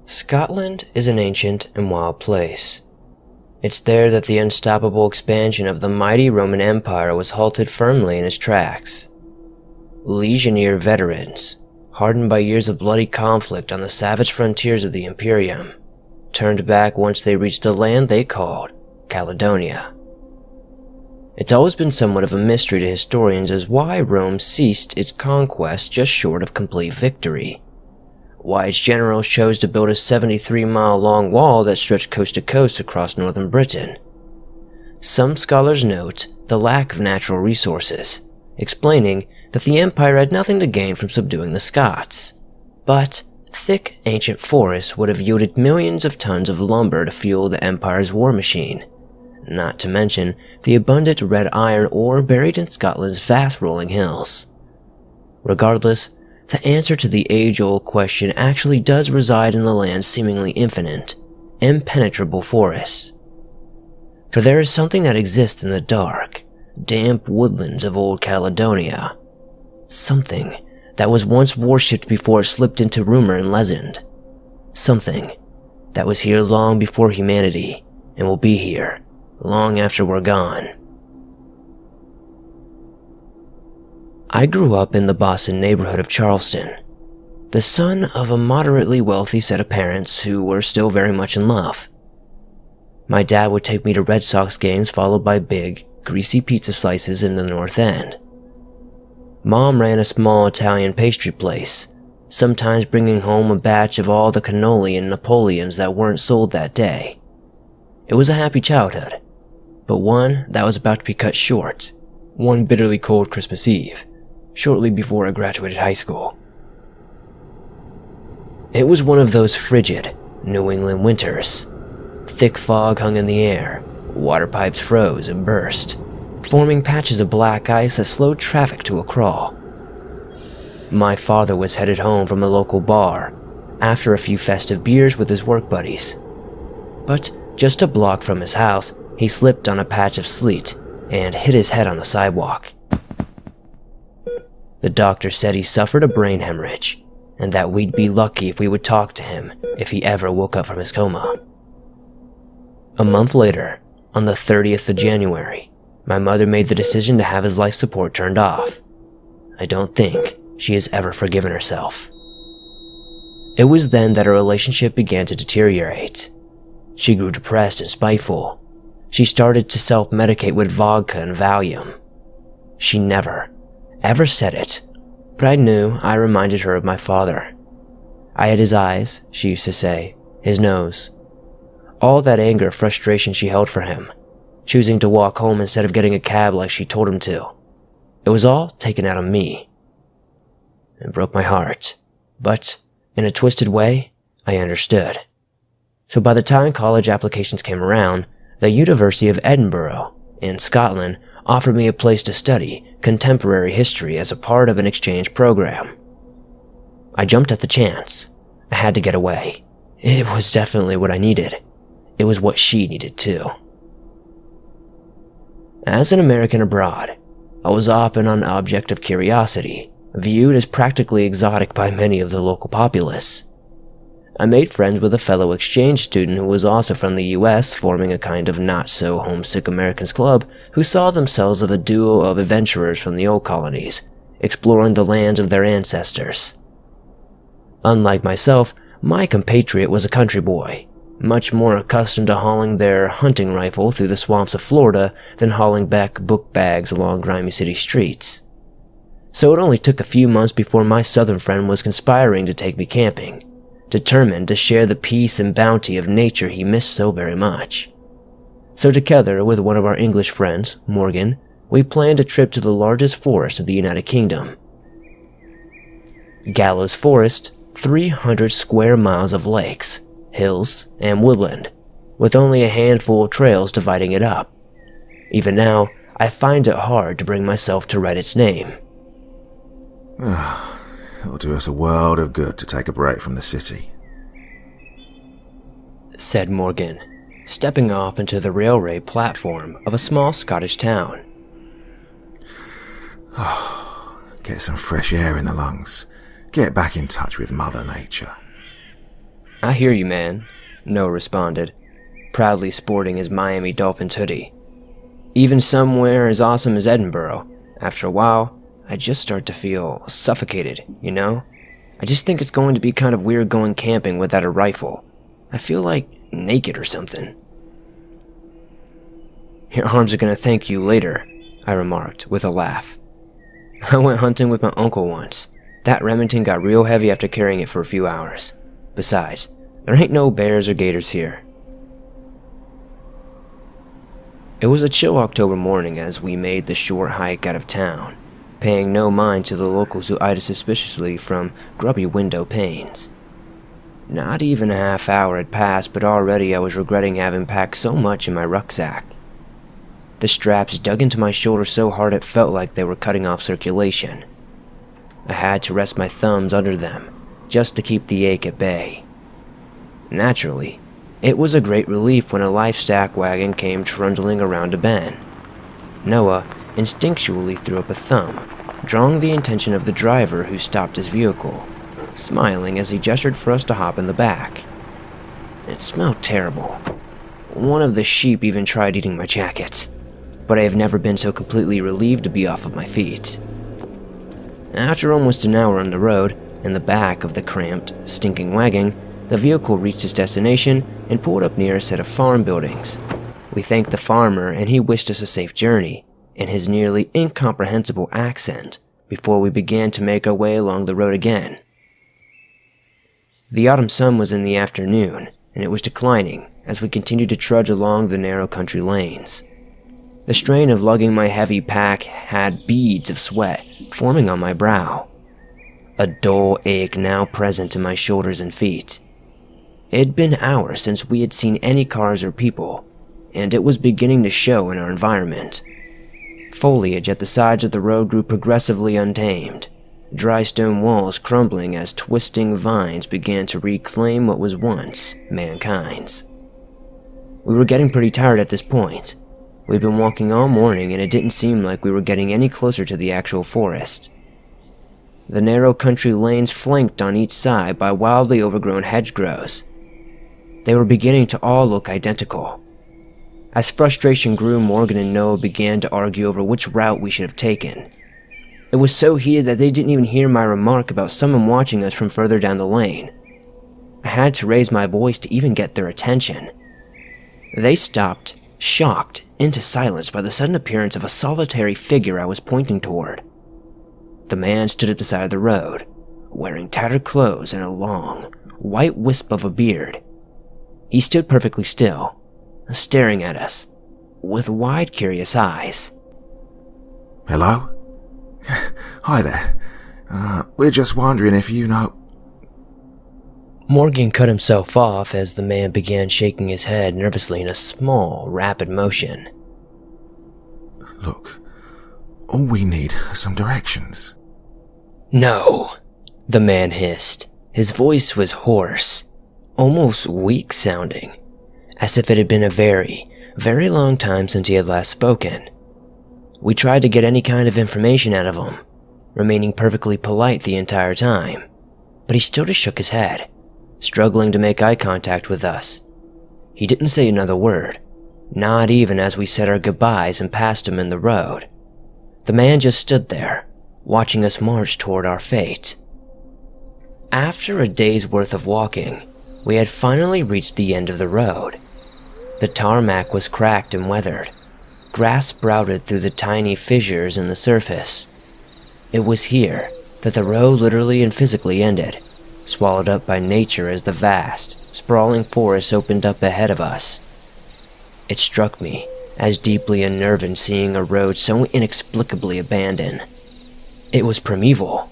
Scotland is an ancient and wild place. It's there that the unstoppable expansion of the mighty Roman Empire was halted firmly in its tracks. Legionnaire veterans, hardened by years of bloody conflict on the savage frontiers of the Imperium, turned back once they reached the land they called Caledonia. It's always been somewhat of a mystery to historians as why Rome ceased its conquest just short of complete victory. Why its generals chose to build a 73-mile-long wall that stretched coast to coast across northern Britain. Some scholars note the lack of natural resources, explaining that the empire had nothing to gain from subduing the Scots. But thick ancient forests would have yielded millions of tons of lumber to fuel the empire's war machine, not to mention the abundant red iron ore buried in Scotland's vast rolling hills. Regardless, the answer to the age-old question actually does reside in the land's seemingly infinite, impenetrable forests. For there is something that exists in the dark, damp woodlands of old Caledonia. Something that was once worshipped before it slipped into rumor and legend. Something that was here long before humanity and will be here long after we're gone. I grew up in the Boston neighborhood of Charleston, the son of a moderately wealthy set of parents who were still very much in love. My dad would take me to Red Sox games followed by big, greasy pizza slices in the North End. Mom ran a small Italian pastry place, sometimes bringing home a batch of all the cannoli and Napoleons that weren't sold that day. It was a happy childhood, but one that was about to be cut short, one bitterly cold Christmas Eve, shortly before I graduated high school. It was one of those frigid New England winters. Thick fog hung in the air, water pipes froze and burst, forming patches of black ice that slowed traffic to a crawl. My father was headed home from a local bar after a few festive beers with his work buddies. But just a block from his house, he slipped on a patch of sleet and hit his head on the sidewalk. The doctor said he suffered a brain hemorrhage, and that we'd be lucky if we would talk to him if he ever woke up from his coma. A month later, on the 30th of January, my mother made the decision to have his life support turned off. I don't think she has ever forgiven herself. It was then that our relationship began to deteriorate. She grew depressed and spiteful. She started to self-medicate with vodka and Valium. She never, ever said it, but I knew I reminded her of my father. I had his eyes, she used to say, his nose. All that anger, frustration she held for him, choosing to walk home instead of getting a cab like she told him to. It was all taken out of me. It broke my heart, but in a twisted way, I understood. So by the time college applications came around, the University of Edinburgh in Scotland offered me a place to study contemporary history as a part of an exchange program. I jumped at the chance. I had to get away. It was definitely what I needed. It was what she needed too. As an American abroad, I was often an object of curiosity, viewed as practically exotic by many of the local populace. I made friends with a fellow exchange student who was also from the US, forming a kind of not-so-homesick Americans club who saw themselves as a duo of adventurers from the old colonies, exploring the lands of their ancestors. Unlike myself, my compatriot was a country boy, much more accustomed to hauling their hunting rifle through the swamps of Florida than hauling back book bags along grimy city streets. So it only took a few months before my southern friend was conspiring to take me camping, determined to share the peace and bounty of nature he missed so very much. So together with one of our English friends, Morgan, we planned a trip to the largest forest of the United Kingdom. Gallows Forest, 300 square miles of lakes, hills, and woodland, with only a handful of trails dividing it up. Even now, I find it hard to bring myself to write its name. It'll do us a world of good to take a break from the city, said Morgan, stepping off into the railway platform of a small Scottish town. Get some fresh air in the lungs. Get back in touch with Mother Nature. I hear you, man, Noah responded, proudly sporting his Miami Dolphins hoodie. Even somewhere as awesome as Edinburgh, after a while, I just start to feel suffocated, you know? I just think it's going to be kind of weird going camping without a rifle. I feel like naked or something. Your arms are going to thank you later, I remarked with a laugh. I went hunting with my uncle once. That Remington got real heavy after carrying it for a few hours. Besides, there ain't no bears or gators here. It was a chill October morning as we made the short hike out of town, paying no mind to the locals who eyed us suspiciously from grubby window panes. Not even a half hour had passed, but already I was regretting having packed so much in my rucksack. The straps dug into my shoulder so hard it felt like they were cutting off circulation. I had to rest my thumbs under them, just to keep the ache at bay. Naturally, it was a great relief when a life stack wagon came trundling around a bend. Noah instinctually threw up a thumb, drawing the attention of the driver who stopped his vehicle, smiling as he gestured for us to hop in the back. It smelled terrible. One of the sheep even tried eating my jacket, but I have never been so completely relieved to be off of my feet. After almost an hour on the road, in the back of the cramped, stinking wagon, the vehicle reached its destination and pulled up near a set of farm buildings. We thanked the farmer and he wished us a safe journey, in his nearly incomprehensible accent, before we began to make our way along the road again. The autumn sun was in the afternoon, and it was declining as we continued to trudge along the narrow country lanes. The strain of lugging my heavy pack had beads of sweat forming on my brow, a dull ache now present in my shoulders and feet. It had been hours since we had seen any cars or people, and it was beginning to show in our environment. Foliage at the sides of the road grew progressively untamed, dry stone walls crumbling as twisting vines began to reclaim what was once mankind's. We were getting pretty tired at this point. We'd been walking all morning and it didn't seem like we were getting any closer to the actual forest. The narrow country lanes flanked on each side by wildly overgrown hedgerows. They were beginning to all look identical. As frustration grew, Morgan and Noah began to argue over which route we should have taken. It was so heated that they didn't even hear my remark about someone watching us from further down the lane. I had to raise my voice to even get their attention. They stopped, shocked into silence by the sudden appearance of a solitary figure I was pointing toward. The man stood at the side of the road, wearing tattered clothes and a long, white wisp of a beard. He stood perfectly still, staring at us, with wide, curious eyes. Hello? Hi there. We're just wondering if you know... Morgan cut himself off as the man began shaking his head nervously in a small, rapid motion. Look, all we need are some directions. No, the man hissed. His voice was hoarse, almost weak sounding, as if it had been a very, very long time since he had last spoken. We tried to get any kind of information out of him, remaining perfectly polite the entire time, but he still just shook his head, struggling to make eye contact with us. He didn't say another word, not even as we said our goodbyes and passed him in the road. The man just stood there, watching us march toward our fate. After a day's worth of walking, we had finally reached the end of the road. The tarmac was cracked and weathered. Grass sprouted through the tiny fissures in the surface. It was here that the road literally and physically ended, swallowed up by nature as the vast, sprawling forest opened up ahead of us. It struck me as deeply unnerving seeing a road so inexplicably abandoned. It was primeval.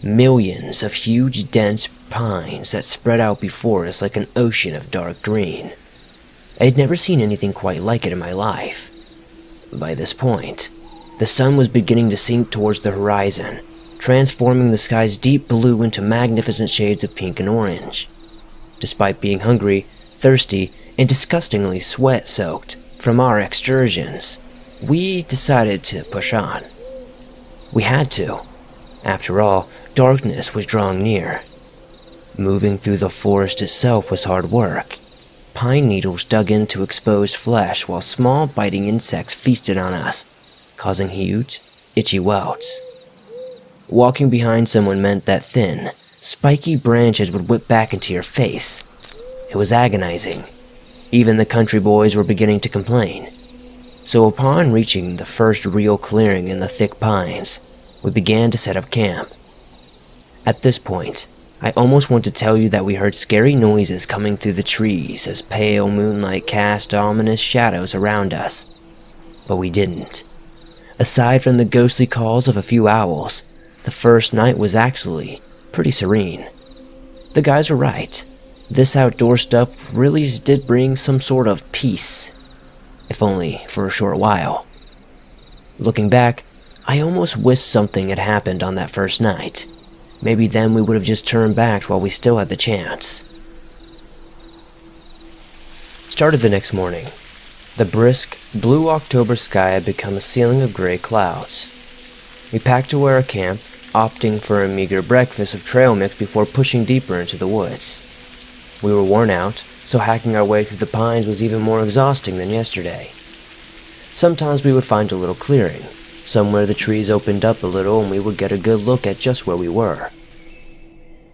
Millions of huge, dense pines that spread out before us like an ocean of dark green. I had never seen anything quite like it in my life. By this point, the sun was beginning to sink towards the horizon, transforming the sky's deep blue into magnificent shades of pink and orange. Despite being hungry, thirsty, and disgustingly sweat-soaked from our excursions, we decided to push on. We had to. After all, darkness was drawing near. Moving through the forest itself was hard work. Pine needles dug into exposed flesh while small biting insects feasted on us, causing huge, itchy welts. Walking behind someone meant that thin, spiky branches would whip back into your face. It was agonizing. Even the country boys were beginning to complain. So upon reaching the first real clearing in the thick pines, we began to set up camp. At this point, I almost want to tell you that we heard scary noises coming through the trees as pale moonlight cast ominous shadows around us. But we didn't. Aside from the ghostly calls of a few owls, the first night was actually pretty serene. The guys were right. This outdoor stuff really did bring some sort of peace, if only for a short while. Looking back, I almost wish something had happened on that first night. Maybe then we would have just turned back while we still had the chance. Started the next morning. The brisk, blue October sky had become a ceiling of gray clouds. We packed away our camp, opting for a meager breakfast of trail mix before pushing deeper into the woods. We were worn out, so hacking our way through the pines was even more exhausting than yesterday. Sometimes we would find a little clearing, somewhere the trees opened up a little and we would get a good look at just where we were.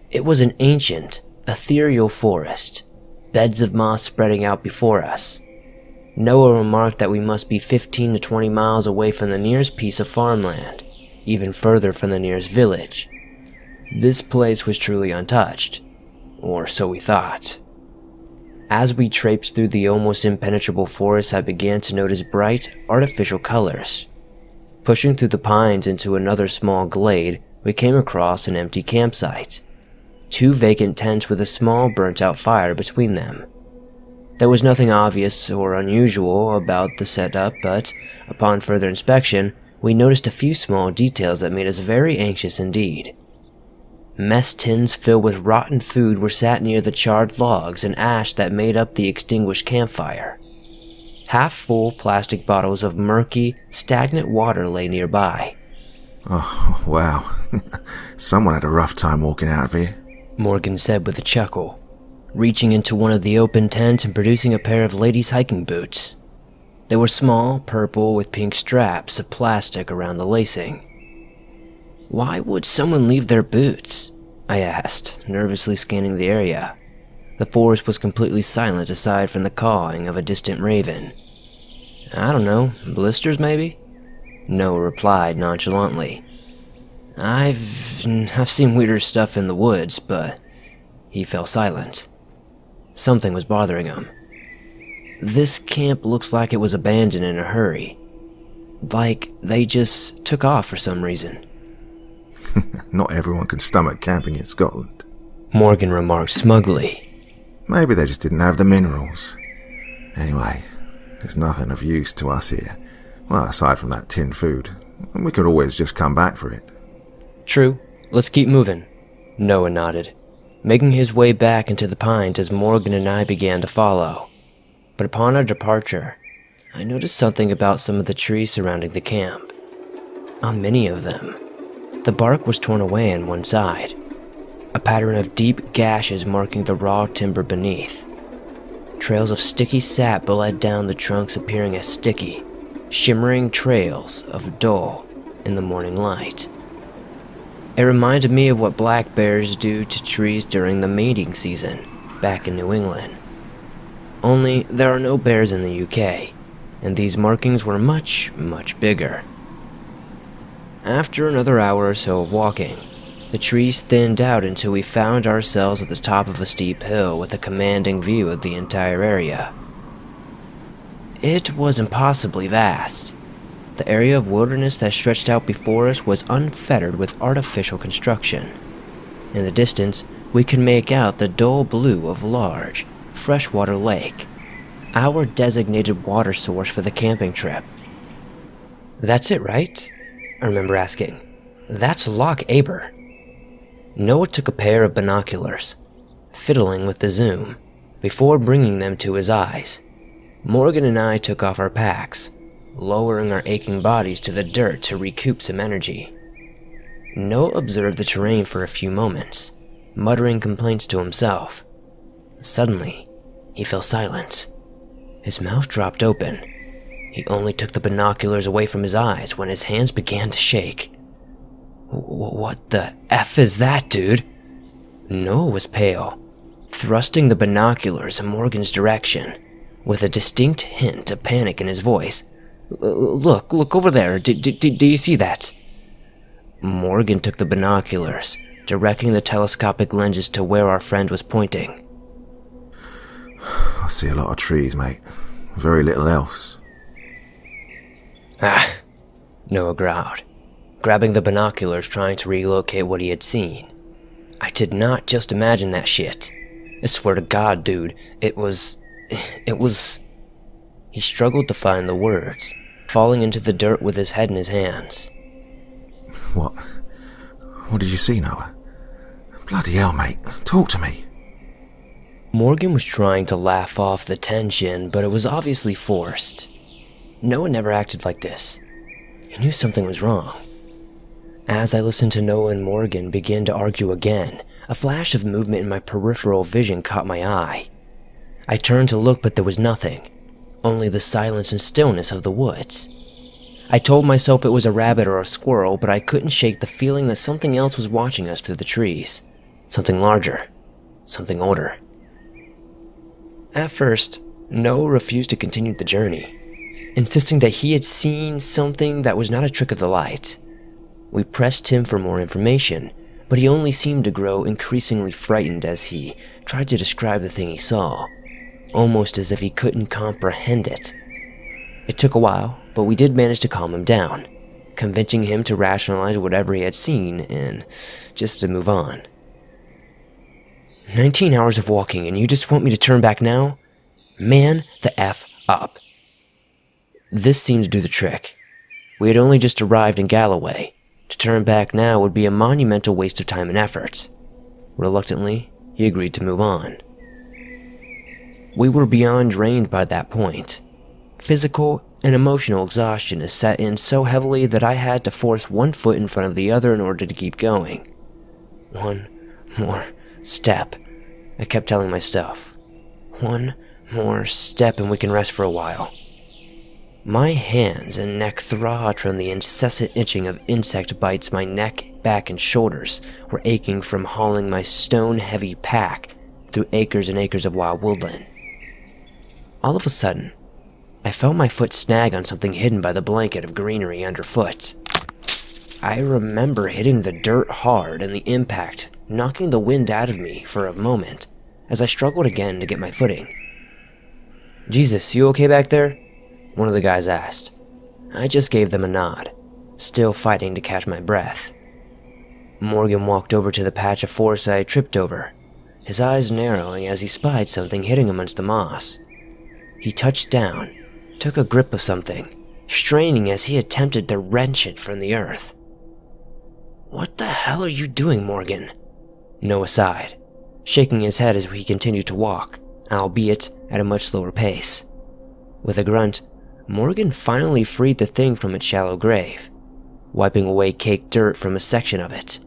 It was an ancient, ethereal forest, beds of moss spreading out before us. Noah remarked that we must be 15 to 20 miles away from the nearest piece of farmland, even further from the nearest village. This place was truly untouched, or so we thought. As we traipsed through the almost impenetrable forest, I began to notice bright, artificial colors. Pushing through the pines into another small glade, we came across an empty campsite. 2 vacant tents with a small burnt-out fire between them. There was nothing obvious or unusual about the setup, but upon further inspection, we noticed a few small details that made us very anxious indeed. Mess tins filled with rotten food were sat near the charred logs and ash that made up the extinguished campfire. Half-full plastic bottles of murky, stagnant water lay nearby. Oh, wow. Someone had a rough time walking out of here, Morgan said with a chuckle, reaching into one of the open tents and producing a pair of ladies' hiking boots. They were small, purple, with pink straps of plastic around the lacing. Why would someone leave their boots? I asked, nervously scanning the area. The forest was completely silent aside from the cawing of a distant raven. I don't know, blisters maybe? Noah replied nonchalantly. I've seen weirder stuff in the woods, but he fell silent. Something was bothering him. This camp looks like it was abandoned in a hurry. Like they just took off for some reason. Not everyone can stomach camping in Scotland, Morgan remarked smugly. Maybe they just didn't have the minerals. Anyway, there's nothing of use to us here. Well, aside from that tinned food. We could always just come back for it. True. Let's keep moving. Noah nodded, making his way back into the pines as Morgan and I began to follow. But upon our departure, I noticed something about some of the trees surrounding the camp. On many of them, the bark was torn away on one side, a pattern of deep gashes marking the raw timber beneath. Trails of sticky sap bled down the trunks, appearing as sticky, shimmering trails of dull in the morning light. It reminded me of what black bears do to trees during the mating season back in New England. Only there are no bears in the UK, and these markings were much, much bigger. After another hour or so of walking, the trees thinned out until we found ourselves at the top of a steep hill with a commanding view of the entire area. It was impossibly vast. The area of wilderness that stretched out before us was unfettered with artificial construction. In the distance, we could make out the dull blue of a large, freshwater lake, our designated water source for the camping trip. That's it, right? I remember asking. That's Loch Aber. Noah took a pair of binoculars, fiddling with the zoom, before bringing them to his eyes. Morgan and I took off our packs, lowering our aching bodies to the dirt to recoup some energy. Noah observed the terrain for a few moments, muttering complaints to himself. Suddenly, he fell silent. His mouth dropped open. He only took the binoculars away from his eyes when his hands began to shake. What the F is that, dude? Noah was pale, thrusting the binoculars in Morgan's direction, with a distinct hint of panic in his voice. Look over there. Do you see that? Morgan took the binoculars, directing the telescopic lenses to where our friend was pointing. I see a lot of trees, mate. Very little else. Ah, Noah growled, grabbing the binoculars trying to relocate what he had seen. I did not just imagine that shit. I swear to God, dude, it was... He struggled to find the words, falling into the dirt with his head in his hands. What did you see, Noah? Bloody hell, mate. Talk to me. Morgan was trying to laugh off the tension, but it was obviously forced. Noah never acted like this. He knew something was wrong. As I listened to Noah and Morgan begin to argue again, a flash of movement in my peripheral vision caught my eye. I turned to look, but there was nothing, only the silence and stillness of the woods. I told myself it was a rabbit or a squirrel, but I couldn't shake the feeling that something else was watching us through the trees. Something larger, something older. At first, Noah refused to continue the journey, insisting that he had seen something that was not a trick of the light. We pressed him for more information, but he only seemed to grow increasingly frightened as he tried to describe the thing he saw, almost as if he couldn't comprehend it. It took a while, but we did manage to calm him down, convincing him to rationalize whatever he had seen and just to move on. 19 hours of walking and you just want me to turn back now? Man the F up. This seemed to do the trick. We had only just arrived in Galloway. To turn back now would be a monumental waste of time and effort. Reluctantly, he agreed to move on. We were beyond drained by that point. Physical and emotional exhaustion had set in so heavily that I had to force one foot in front of the other in order to keep going. One more step, I kept telling myself. One more step and we can rest for a while. My hands and neck throbbed from the incessant itching of insect bites. My neck, back, and shoulders were aching from hauling my stone-heavy pack through acres and acres of wild woodland. All of a sudden, I felt my foot snag on something hidden by the blanket of greenery underfoot. I remember hitting the dirt hard and the impact knocking the wind out of me for a moment as I struggled again to get my footing. "Jesus, you okay back there?" one of the guys asked. I just gave them a nod, still fighting to catch my breath. Morgan walked over to the patch of forest I had tripped over, his eyes narrowing as he spied something hidden amongst the moss. He touched down, took a grip of something, straining as he attempted to wrench it from the earth. "What the hell are you doing, Morgan?" Noah sighed, shaking his head as we continued to walk, albeit at a much slower pace. With a grunt, Morgan finally freed the thing from its shallow grave, wiping away caked dirt from a section of it.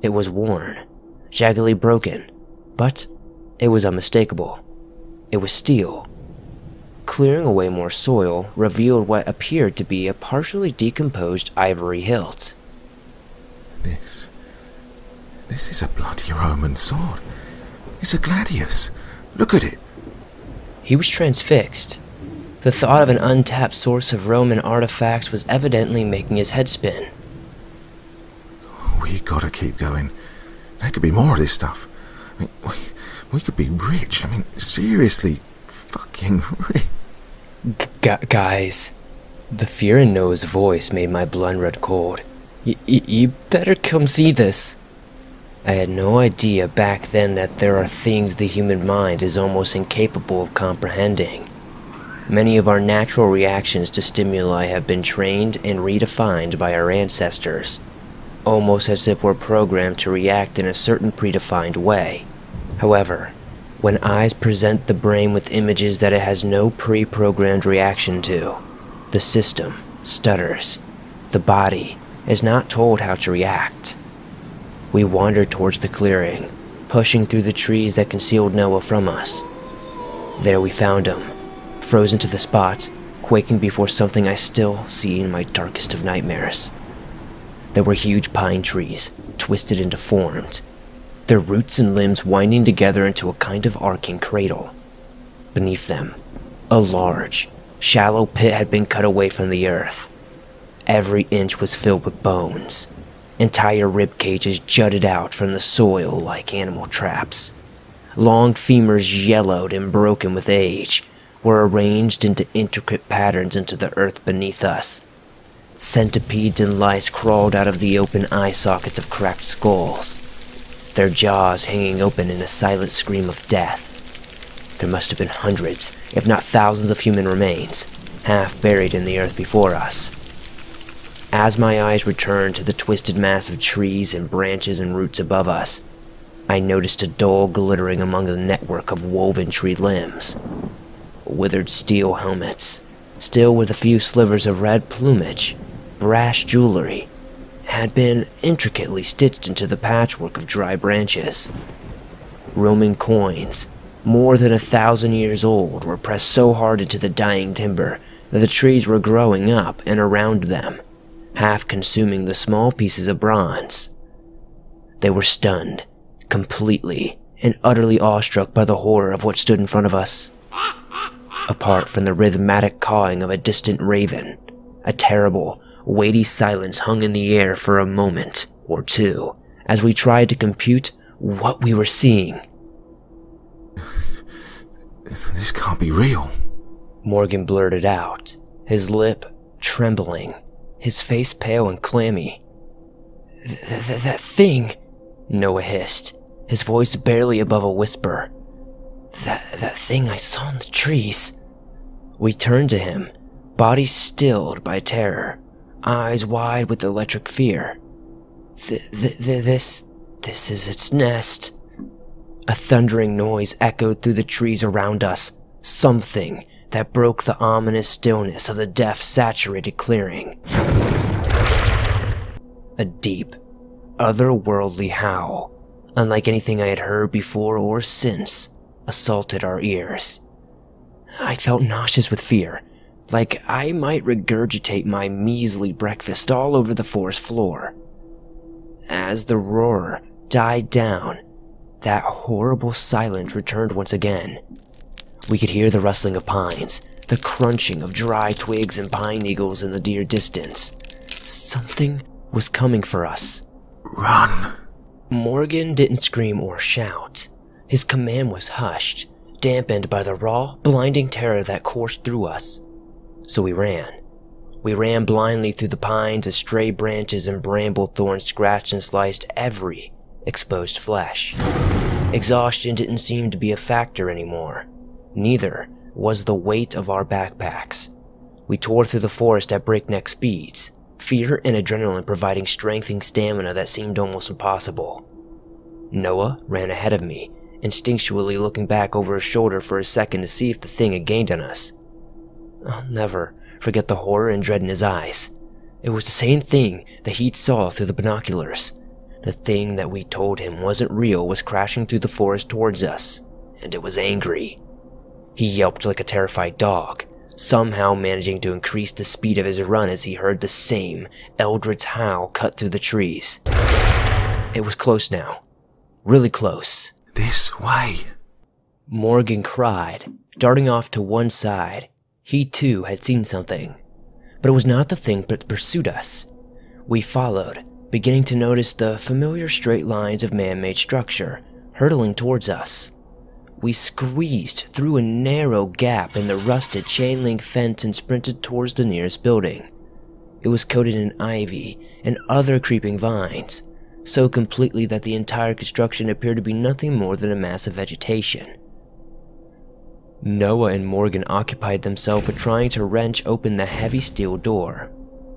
It was worn, jaggedly broken, but it was unmistakable. It was steel. Clearing away more soil revealed what appeared to be a partially decomposed ivory hilt. This is a bloody Roman sword. It's a gladius. Look at it. He was transfixed. The thought of an untapped source of Roman artifacts was evidently making his head spin. We gotta keep going. There could be more of this stuff. I mean, we could be rich. I mean, seriously, fucking rich. Guys, the fear in Noah's voice made my blood run cold. You better come see this. I had no idea back then that there are things the human mind is almost incapable of comprehending. Many of our natural reactions to stimuli have been trained and redefined by our ancestors, almost as if we're programmed to react in a certain predefined way. However, when eyes present the brain with images that it has no pre-programmed reaction to, the system stutters. The body is not told how to react. We wandered towards the clearing, pushing through the trees that concealed Noah from us. There we found him, frozen to the spot, quaking before something I still see in my darkest of nightmares. There were huge pine trees, twisted and deformed, their roots and limbs winding together into a kind of arcing cradle. Beneath them, a large, shallow pit had been cut away from the earth. Every inch was filled with bones. Entire rib cages jutted out from the soil like animal traps. Long femurs, yellowed and broken with age, were arranged into intricate patterns into the earth beneath us. Centipedes and lice crawled out of the open eye sockets of cracked skulls, their jaws hanging open in a silent scream of death. There must have been hundreds, if not thousands of human remains, half buried in the earth before us. As my eyes returned to the twisted mass of trees and branches and roots above us, I noticed a dull glittering among the network of woven tree limbs. Withered steel helmets, still with a few slivers of red plumage, brass jewelry, had been intricately stitched into the patchwork of dry branches. Roman coins, more than 1,000 years old, were pressed so hard into the dying timber that the trees were growing up and around them, half consuming the small pieces of bronze. They were stunned, completely and utterly awestruck by the horror of what stood in front of us. Apart from the rhythmic cawing of a distant raven, a terrible, weighty silence hung in the air for a moment or two as we tried to compute what we were seeing. This can't be real, Morgan blurted out, his lip trembling, his face pale and clammy. That thing, Noah hissed, his voice barely above a whisper. That thing I saw in the trees. We turned to him, bodies stilled by terror, eyes wide with electric fear. This is its nest. A thundering noise echoed through the trees around us, something that broke the ominous stillness of the death-saturated clearing. A deep, otherworldly howl, unlike anything I had heard before or since, assaulted our ears. I felt nauseous with fear, like I might regurgitate my measly breakfast all over the forest floor. As the roar died down, that horrible silence returned once again. We could hear the rustling of pines, the crunching of dry twigs and pine needles in the near distance. Something was coming for us. Run! Morgan didn't scream or shout. His command was hushed, dampened by the raw, blinding terror that coursed through us. So we ran. We ran blindly through the pines as stray branches and bramble thorns scratched and sliced every exposed flesh. Exhaustion didn't seem to be a factor anymore. Neither was the weight of our backpacks. We tore through the forest at breakneck speeds, fear and adrenaline providing strength and stamina that seemed almost impossible. Noah ran ahead of me, instinctually looking back over his shoulder for a second to see if the thing had gained on us. I'll never forget the horror and dread in his eyes. It was the same thing that he'd saw through the binoculars. The thing that we told him wasn't real was crashing through the forest towards us, and it was angry. He yelped like a terrified dog, somehow managing to increase the speed of his run as he heard the same eldritch howl cut through the trees. It was close now. Really close. This way! Morgan cried, darting off to one side. He too had seen something. But it was not the thing that pursued us. We followed, beginning to notice the familiar straight lines of man-made structure, hurtling towards us. We squeezed through a narrow gap in the rusted chain-link fence and sprinted towards the nearest building. It was coated in ivy and other creeping vines, so completely that the entire construction appeared to be nothing more than a mass of vegetation. Noah and Morgan occupied themselves with trying to wrench open the heavy steel door,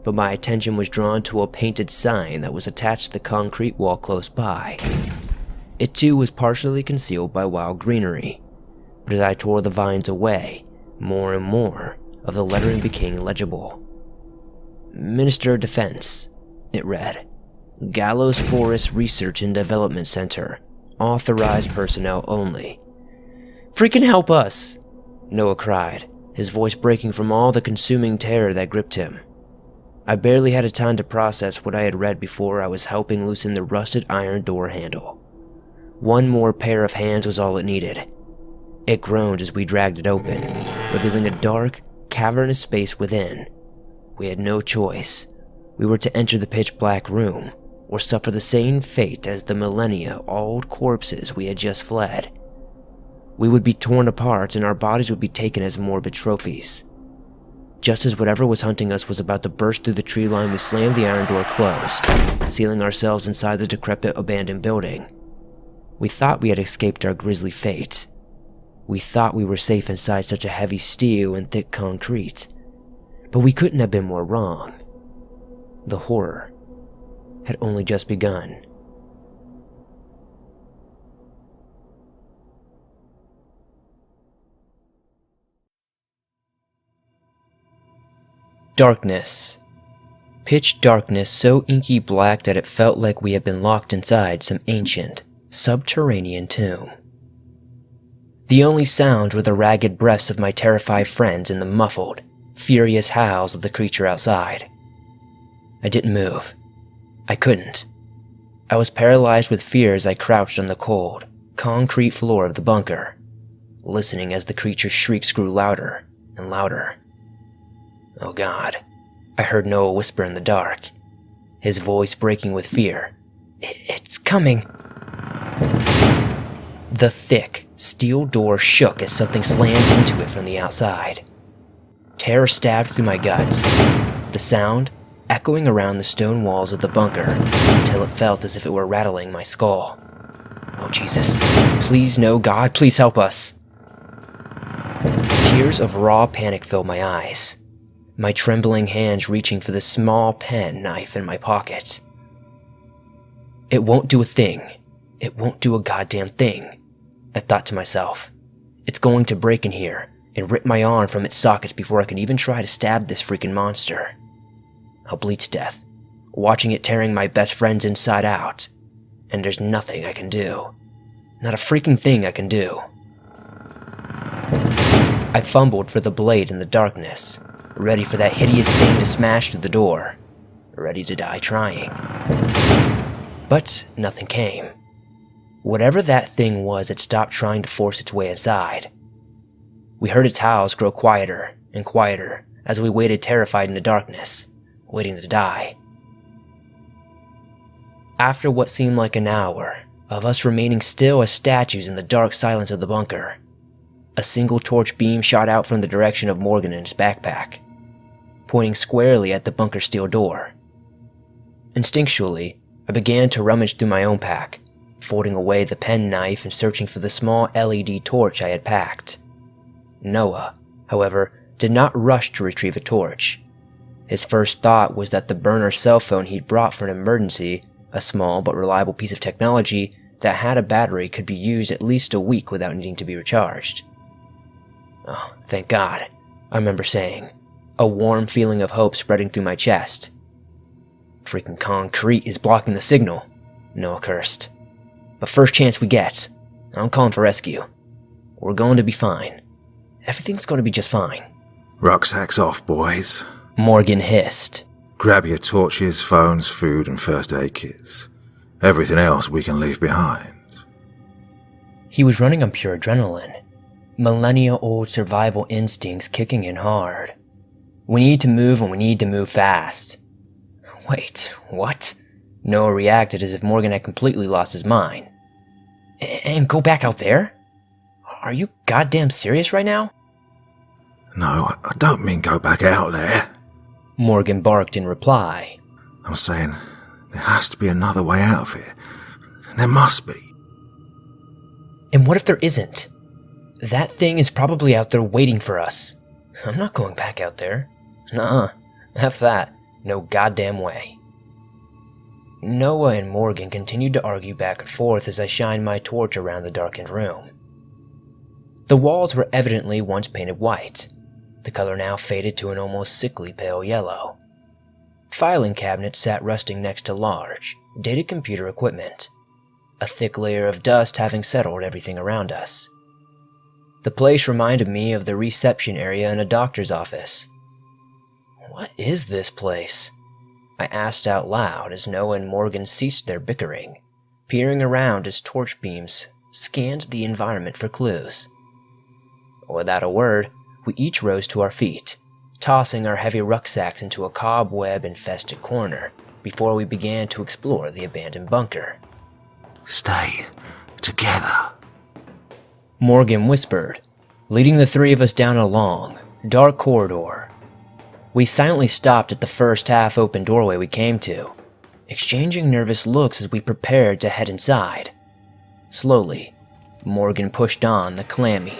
but my attention was drawn to a painted sign that was attached to the concrete wall close by. It too was partially concealed by wild greenery, but as I tore the vines away, more and more of the lettering became legible. Minister of Defense, it read. Gallows Forest Research and Development Center, Authorized personnel only. "Freaking help us!" Noah cried, his voice breaking from all the consuming terror that gripped him. I barely had a time to process what I had read before I was helping loosen the rusted iron door handle. One more pair of hands was all it needed. It groaned as we dragged it open, revealing a dark, cavernous space within. We had no choice. We were to enter the pitch-black room, or suffer the same fate as the millennia-old corpses we had just fled. We would be torn apart and our bodies would be taken as morbid trophies. Just as whatever was hunting us was about to burst through the tree line, we slammed the iron door closed, sealing ourselves inside the decrepit abandoned building. We thought we had escaped our grisly fate. We thought we were safe inside such a heavy steel and thick concrete. But we couldn't have been more wrong. The horror had only just begun. Darkness. Pitch darkness so inky black that it felt like we had been locked inside some ancient, subterranean tomb. The only sounds were the ragged breaths of my terrified friends and the muffled, furious howls of the creature outside. I didn't move. I couldn't. I was paralyzed with fear as I crouched on the cold, concrete floor of the bunker, listening as the creature's shrieks grew louder and louder. Oh God, I heard Noah whisper in the dark, his voice breaking with fear. It's coming. The thick, steel door shook as something slammed into it from the outside. Terror stabbed through my guts, the sound echoing around the stone walls of the bunker until it felt as if it were rattling my skull. Oh Jesus, please no, God, please help us. Tears of raw panic filled my eyes, my trembling hands reaching for the small pen knife in my pocket. It won't do a thing. It won't do a goddamn thing, I thought to myself. It's going to break in here and rip my arm from its sockets before I can even try to stab this freaking monster. I'll bleed to death, watching it tearing my best friends inside out, and there's nothing I can do. Not a freaking thing I can do. I fumbled for the blade in the darkness, ready for that hideous thing to smash through the door, ready to die trying. But nothing came. Whatever that thing was, it stopped trying to force its way inside. We heard its howls grow quieter and quieter as we waited terrified in the darkness, waiting to die. After what seemed like an hour of us remaining still as statues in the dark silence of the bunker, a single torch beam shot out from the direction of Morgan in his backpack, pointing squarely at the bunker steel door. Instinctually, I began to rummage through my own pack, folding away the pen knife and searching for the small LED torch I had packed. Noah, however, did not rush to retrieve a torch. His first thought was that the burner cell phone he'd brought for an emergency, a small but reliable piece of technology that had a battery, could be used at least a week without needing to be recharged. Oh, thank God, I remember saying, a warm feeling of hope spreading through my chest. Freaking concrete is blocking the signal, Noah cursed. But first chance we get, I'm calling for rescue. We're going to be fine. Everything's going to be just fine. Rucksacks off, boys. Morgan hissed. Grab your torches, phones, food, and first aid kits. Everything else we can leave behind. He was running on pure adrenaline. Millennia-old survival instincts kicking in hard. We need to move and we need to move fast. Wait, what? Noah reacted as if Morgan had completely lost his mind. And go back out there? Are you goddamn serious right now? No, I don't mean go back out there. Morgan barked in reply. I'm saying there has to be another way out of here. There must be. And what if there isn't? That thing is probably out there waiting for us. I'm not going back out there. Nuh-uh. F that. No goddamn way. Noah and Morgan continued to argue back and forth as I shined my torch around the darkened room. The walls were evidently once painted white, the color now faded to an almost sickly pale yellow. Filing cabinets sat rusting next to large, dated computer equipment. a thick layer of dust having settled everything around us. The place reminded me of the reception area in a doctor's office. "What is this place?" I asked out loud as Noah and Morgan ceased their bickering, peering around as torch beams scanned the environment for clues. Without a word, we each rose to our feet, tossing our heavy rucksacks into a cobweb-infested corner before we began to explore the abandoned bunker. "Stay together," Morgan whispered, leading the three of us down a long, dark corridor. We silently stopped at the first half-open doorway we came to, exchanging nervous looks as we prepared to head inside. Slowly, Morgan pushed on the clammy,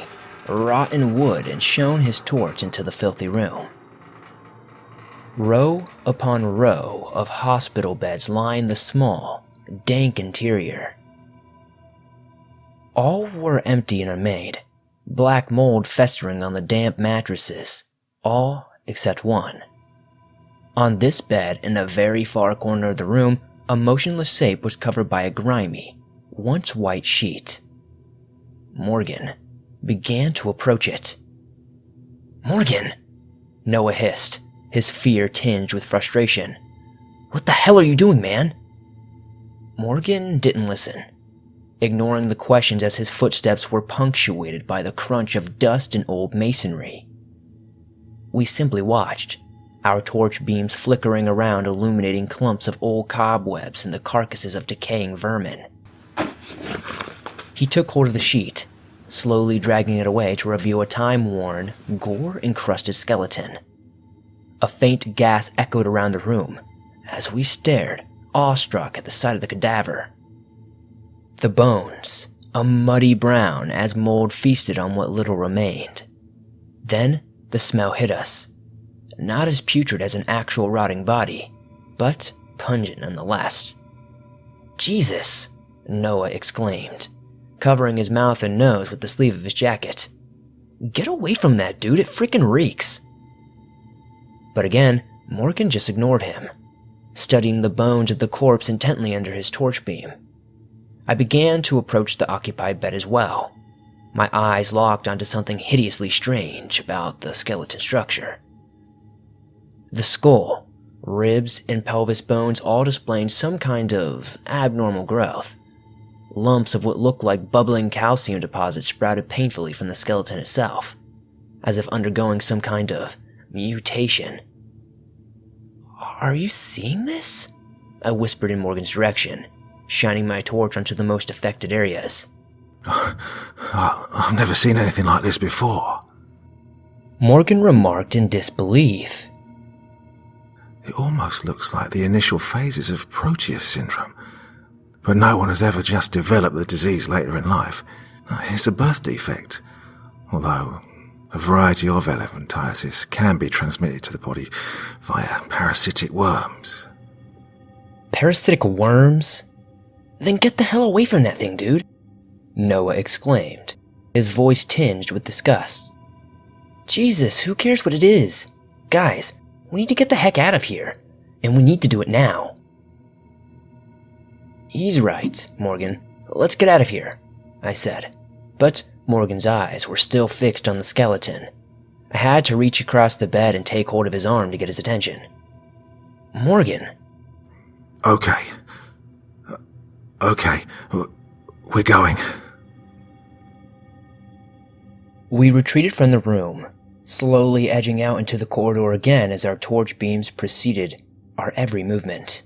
rotten wood and shone his torch into the filthy room. Row upon row of hospital beds lined the small, dank interior. All were empty and unmade, black mold festering on the damp mattresses, all except one. On this bed in a very far corner of the room, a motionless shape was covered by a grimy, once white sheet. Morgan began to approach it. "Morgan!" Noah hissed, his fear tinged with frustration. "What the hell are you doing, man?" Morgan didn't listen, ignoring the questions as his footsteps were punctuated by the crunch of dust and old masonry. We simply watched, our torch beams flickering around illuminating clumps of old cobwebs and the carcasses of decaying vermin. He took hold of the sheet, slowly dragging it away to reveal a time-worn, gore-encrusted skeleton. A faint gasp echoed around the room as we stared, awestruck at the sight of the cadaver. The bones, a muddy brown as mold feasted on what little remained. Then the smell hit us, not as putrid as an actual rotting body, but pungent nonetheless. "Jesus!" Noah exclaimed, covering his mouth and nose with the sleeve of his jacket. "Get away from that, dude, it frickin' reeks!" But again, Morgan just ignored him, studying the bones of the corpse intently under his torch beam. I began to approach the occupied bed as well, my eyes locked onto something hideously strange about the skeleton structure. The skull, ribs, and pelvis bones all displaying some kind of abnormal growth. Lumps of what looked like bubbling calcium deposits sprouted painfully from the skeleton itself, as if undergoing some kind of mutation. "Are you seeing this?" I whispered in Morgan's direction, shining my torch onto the most affected areas. "I've never seen anything like this before," Morgan remarked in disbelief. "It almost looks like the initial phases of Proteus syndrome, but no one has ever just developed the disease later in life. It's a birth defect, although a variety of elephantiasis can be transmitted to the body via parasitic worms." "Parasitic worms? Then get the hell away from that thing, dude," Noah exclaimed, his voice tinged with disgust. "Jesus, who cares what it is? Guys, we need to get the heck out of here, and we need to do it now." "He's right, Morgan. Let's get out of here," I said, but Morgan's eyes were still fixed on the skeleton. I had to reach across the bed and take hold of his arm to get his attention. "Morgan." Okay, we're going." We retreated from the room, slowly edging out into the corridor again as our torch beams preceded our every movement.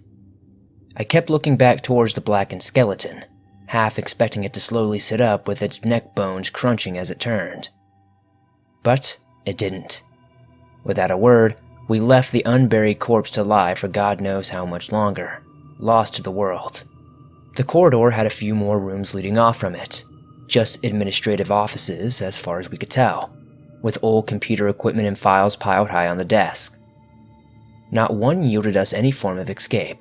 I kept looking back towards the blackened skeleton, half expecting it to slowly sit up with its neck bones crunching as it turned. But it didn't. Without a word, we left the unburied corpse to lie for God knows how much longer, lost to the world. The corridor had a few more rooms leading off from it, just administrative offices as far as we could tell, with old computer equipment and files piled high on the desk. Not one yielded us any form of escape.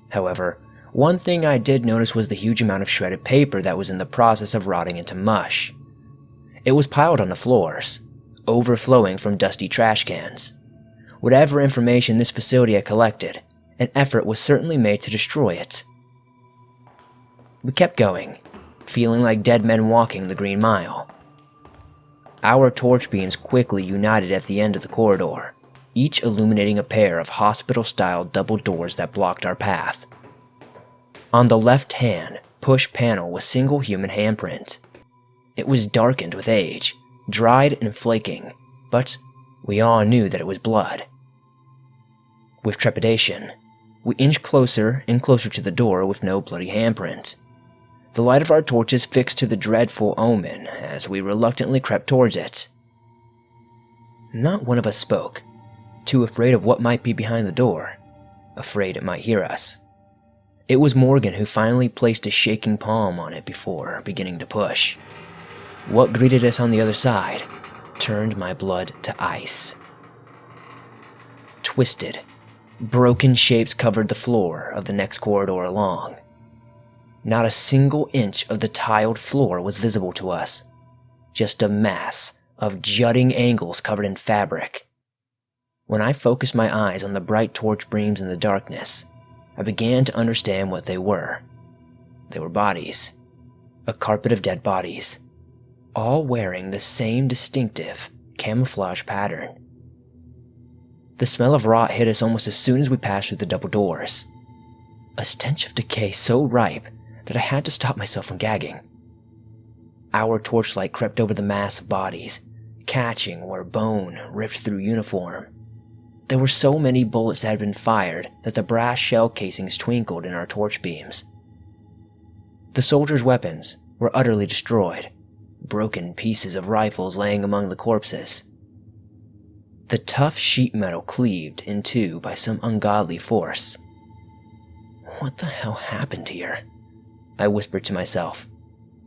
However, one thing I did notice was the huge amount of shredded paper that was in the process of rotting into mush. It was piled on the floors, overflowing from dusty trash cans. Whatever information this facility had collected, an effort was certainly made to destroy it. We kept going, feeling like dead men walking the Green Mile. Our torch beams quickly united at the end of the corridor, each illuminating a pair of hospital-style double doors that blocked our path. On the left-hand push panel was single human handprint. It was darkened with age, dried and flaking, but we all knew that it was blood. With trepidation, we inched closer and closer to the door with no bloody handprint. The light of our torches fixed to the dreadful omen as we reluctantly crept towards it. Not one of us spoke, too afraid of what might be behind the door, afraid it might hear us. It was Morgan who finally placed a shaking palm on it before beginning to push. What greeted us on the other side turned my blood to ice. Twisted, broken shapes covered the floor of the next corridor along. Not a single inch of the tiled floor was visible to us, just a mass of jutting angles covered in fabric. When I focused my eyes on the bright torch beams in the darkness, I began to understand what they were. They were bodies, a carpet of dead bodies, all wearing the same distinctive camouflage pattern. The smell of rot hit us almost as soon as we passed through the double doors, a stench of decay so ripe that I had to stop myself from gagging. Our torchlight crept over the mass of bodies, catching where bone ripped through uniform. There were so many bullets that had been fired that the brass shell casings twinkled in our torch beams. The soldiers' weapons were utterly destroyed, broken pieces of rifles laying among the corpses. The tough sheet metal cleaved in two by some ungodly force. What the hell happened here? I whispered to myself,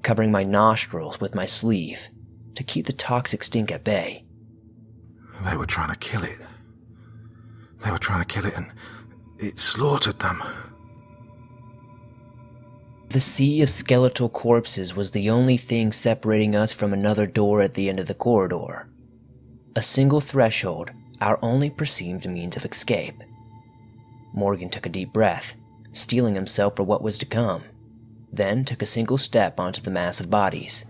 covering my nostrils with my sleeve to keep the toxic stink at bay. They were trying to kill it. They were trying to kill it and it slaughtered them. The sea of skeletal corpses was the only thing separating us from another door at the end of the corridor. A single threshold, our only perceived means of escape. Morgan took a deep breath, steeling himself for what was to come, then took a single step onto the mass of bodies.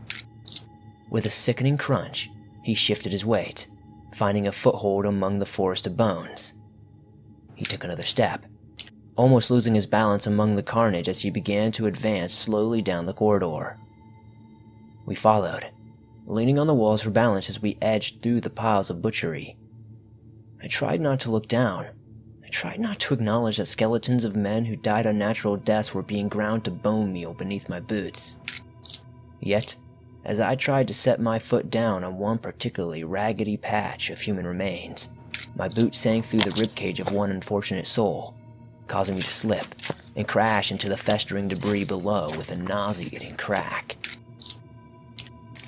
With a sickening crunch, he shifted his weight, finding a foothold among the forest of bones. He took another step, almost losing his balance among the carnage as he began to advance slowly down the corridor. We followed, leaning on the walls for balance as we edged through the piles of butchery. I tried not to look down. I tried not to acknowledge that skeletons of men who died unnatural deaths were being ground to bone meal beneath my boots. Yet, as I tried to set my foot down on one particularly raggedy patch of human remains, my boot sank through the ribcage of one unfortunate soul, causing me to slip and crash into the festering debris below with a nauseating crack.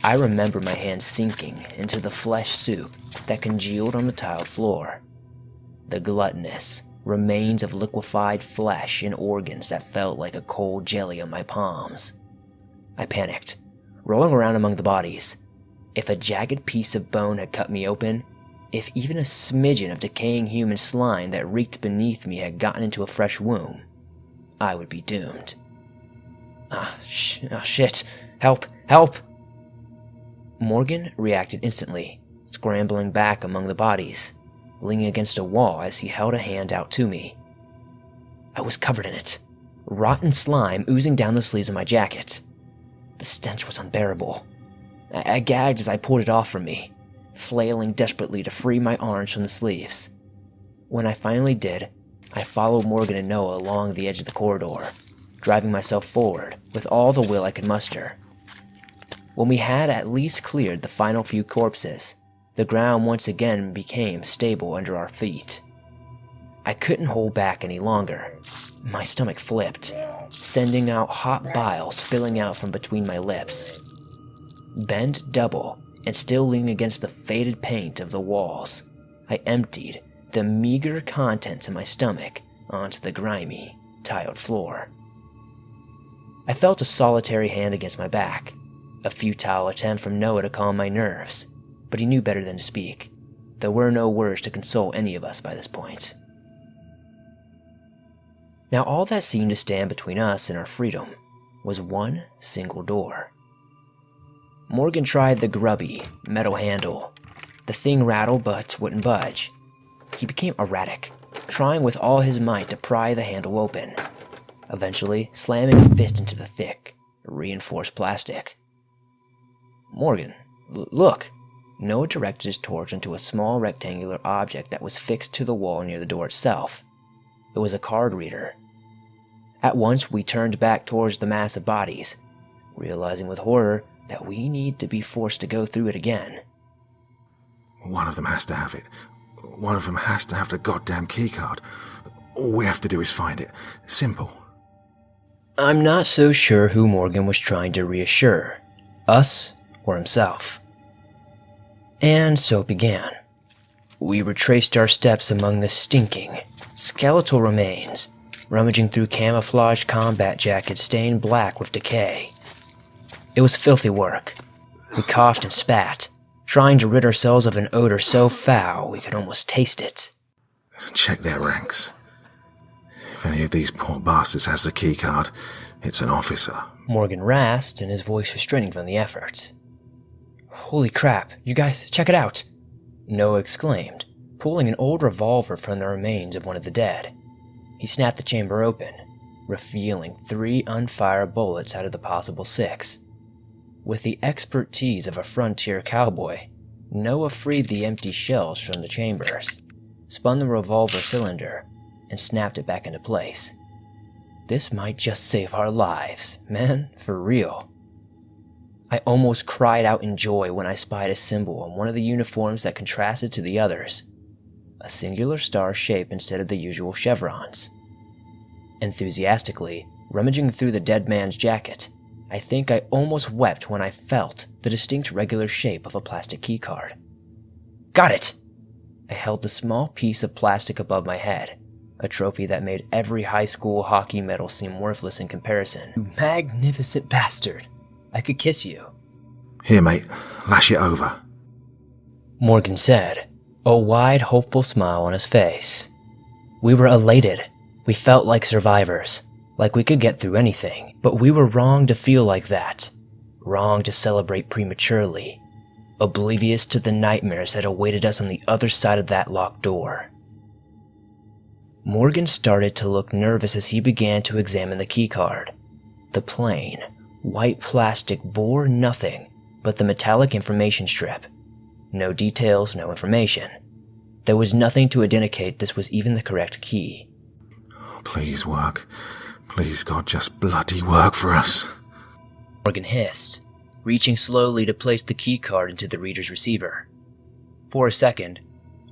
I remember my hands sinking into the flesh soup that congealed on the tiled floor. The gluttonous remains of liquefied flesh and organs that felt like a cold jelly on my palms. I panicked, rolling around among the bodies. If a jagged piece of bone had cut me open, if even a smidgen of decaying human slime that reeked beneath me had gotten into a fresh womb, I would be doomed. Shit. Help! Help! Morgan reacted instantly, scrambling back among the bodies, leaning against a wall as he held a hand out to me. I was covered in it, rotten slime oozing down the sleeves of my jacket. The stench was unbearable. I gagged as I pulled it off from me, flailing desperately to free my arms from the sleeves. When I finally did, I followed Morgan and Noah along the edge of the corridor, driving myself forward with all the will I could muster. When we had at least cleared the final few corpses, the ground once again became stable under our feet. I couldn't hold back any longer. My stomach flipped, sending out hot bile spilling out from between my lips. Bent double and still leaning against the faded paint of the walls, I emptied the meager contents of my stomach onto the grimy, tiled floor. I felt a solitary hand against my back, a futile attempt from Noah to calm my nerves, but he knew better than to speak. There were no words to console any of us by this point. Now all that seemed to stand between us and our freedom was one single door. Morgan tried the grubby metal handle. The thing rattled but wouldn't budge. He became erratic, trying with all his might to pry the handle open, eventually slamming a fist into the thick, reinforced plastic. "Morgan, look!" Noah directed his torch into a small rectangular object that was fixed to the wall near the door itself. It was a card reader. At once, we turned back towards the mass of bodies, realizing with horror that we need to be forced to go through it again. One of them has to have it. One of them has to have the goddamn keycard. All we have to do is find it. Simple. I'm not so sure who Morgan was trying to reassure, us or himself. And so it began. We retraced our steps among the stinking, skeletal remains, rummaging through camouflaged combat jackets stained black with decay. It was filthy work. We coughed and spat, trying to rid ourselves of an odor so foul we could almost taste it. Check their ranks. If any of these poor bastards has the keycard, it's an officer. Morgan rasped, and his voice was straining from the effort. "Holy crap, you guys, check it out!" Noah exclaimed, pulling an old revolver from the remains of one of the dead. He snapped the chamber open, revealing 3 unfired bullets out of the possible 6. With the expertise of a frontier cowboy, Noah freed the empty shells from the chambers, spun the revolver cylinder, and snapped it back into place. This might just save our lives, man, for real. I almost cried out in joy when I spied a symbol on one of the uniforms that contrasted to the others, a singular star shape instead of the usual chevrons. Enthusiastically, rummaging through the dead man's jacket, I think I almost wept when I felt the distinct regular shape of a plastic keycard. "Got it!" I held the small piece of plastic above my head, a trophy that made every high school hockey medal seem worthless in comparison. "You magnificent bastard! I could kiss you." Here, mate. Lash it over. Morgan said, a wide, hopeful smile on his face. We were elated. We felt like survivors, like we could get through anything, but we were wrong to feel like that. Wrong to celebrate prematurely. Oblivious to the nightmares that awaited us on the other side of that locked door. Morgan started to look nervous as he began to examine the keycard. The plain, white plastic bore nothing but the metallic information strip. No details, no information. There was nothing to indicate this was even the correct key. Please work. Please, God, just bloody work for us. Morgan hissed, reaching slowly to place the keycard into the reader's receiver. For a second,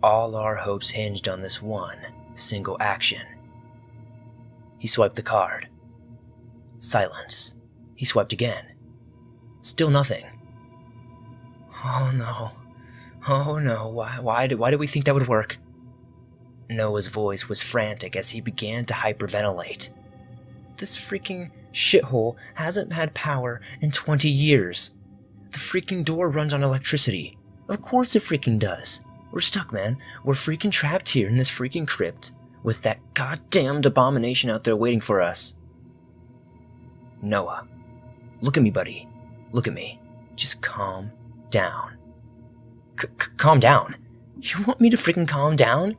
all our hopes hinged on this one single action. He swiped the card. Silence. He swiped again. Still nothing. Oh no. Oh no, why did we think that would work? Noah's voice was frantic as he began to hyperventilate. This freaking shithole hasn't had power in 20 years. The freaking door runs on electricity. Of course it freaking does. We're stuck, man. We're freaking trapped here in this freaking crypt with that goddamned abomination out there waiting for us. Noah, look at me, buddy. Look at me. Just calm down. Calm down? You want me to freaking calm down?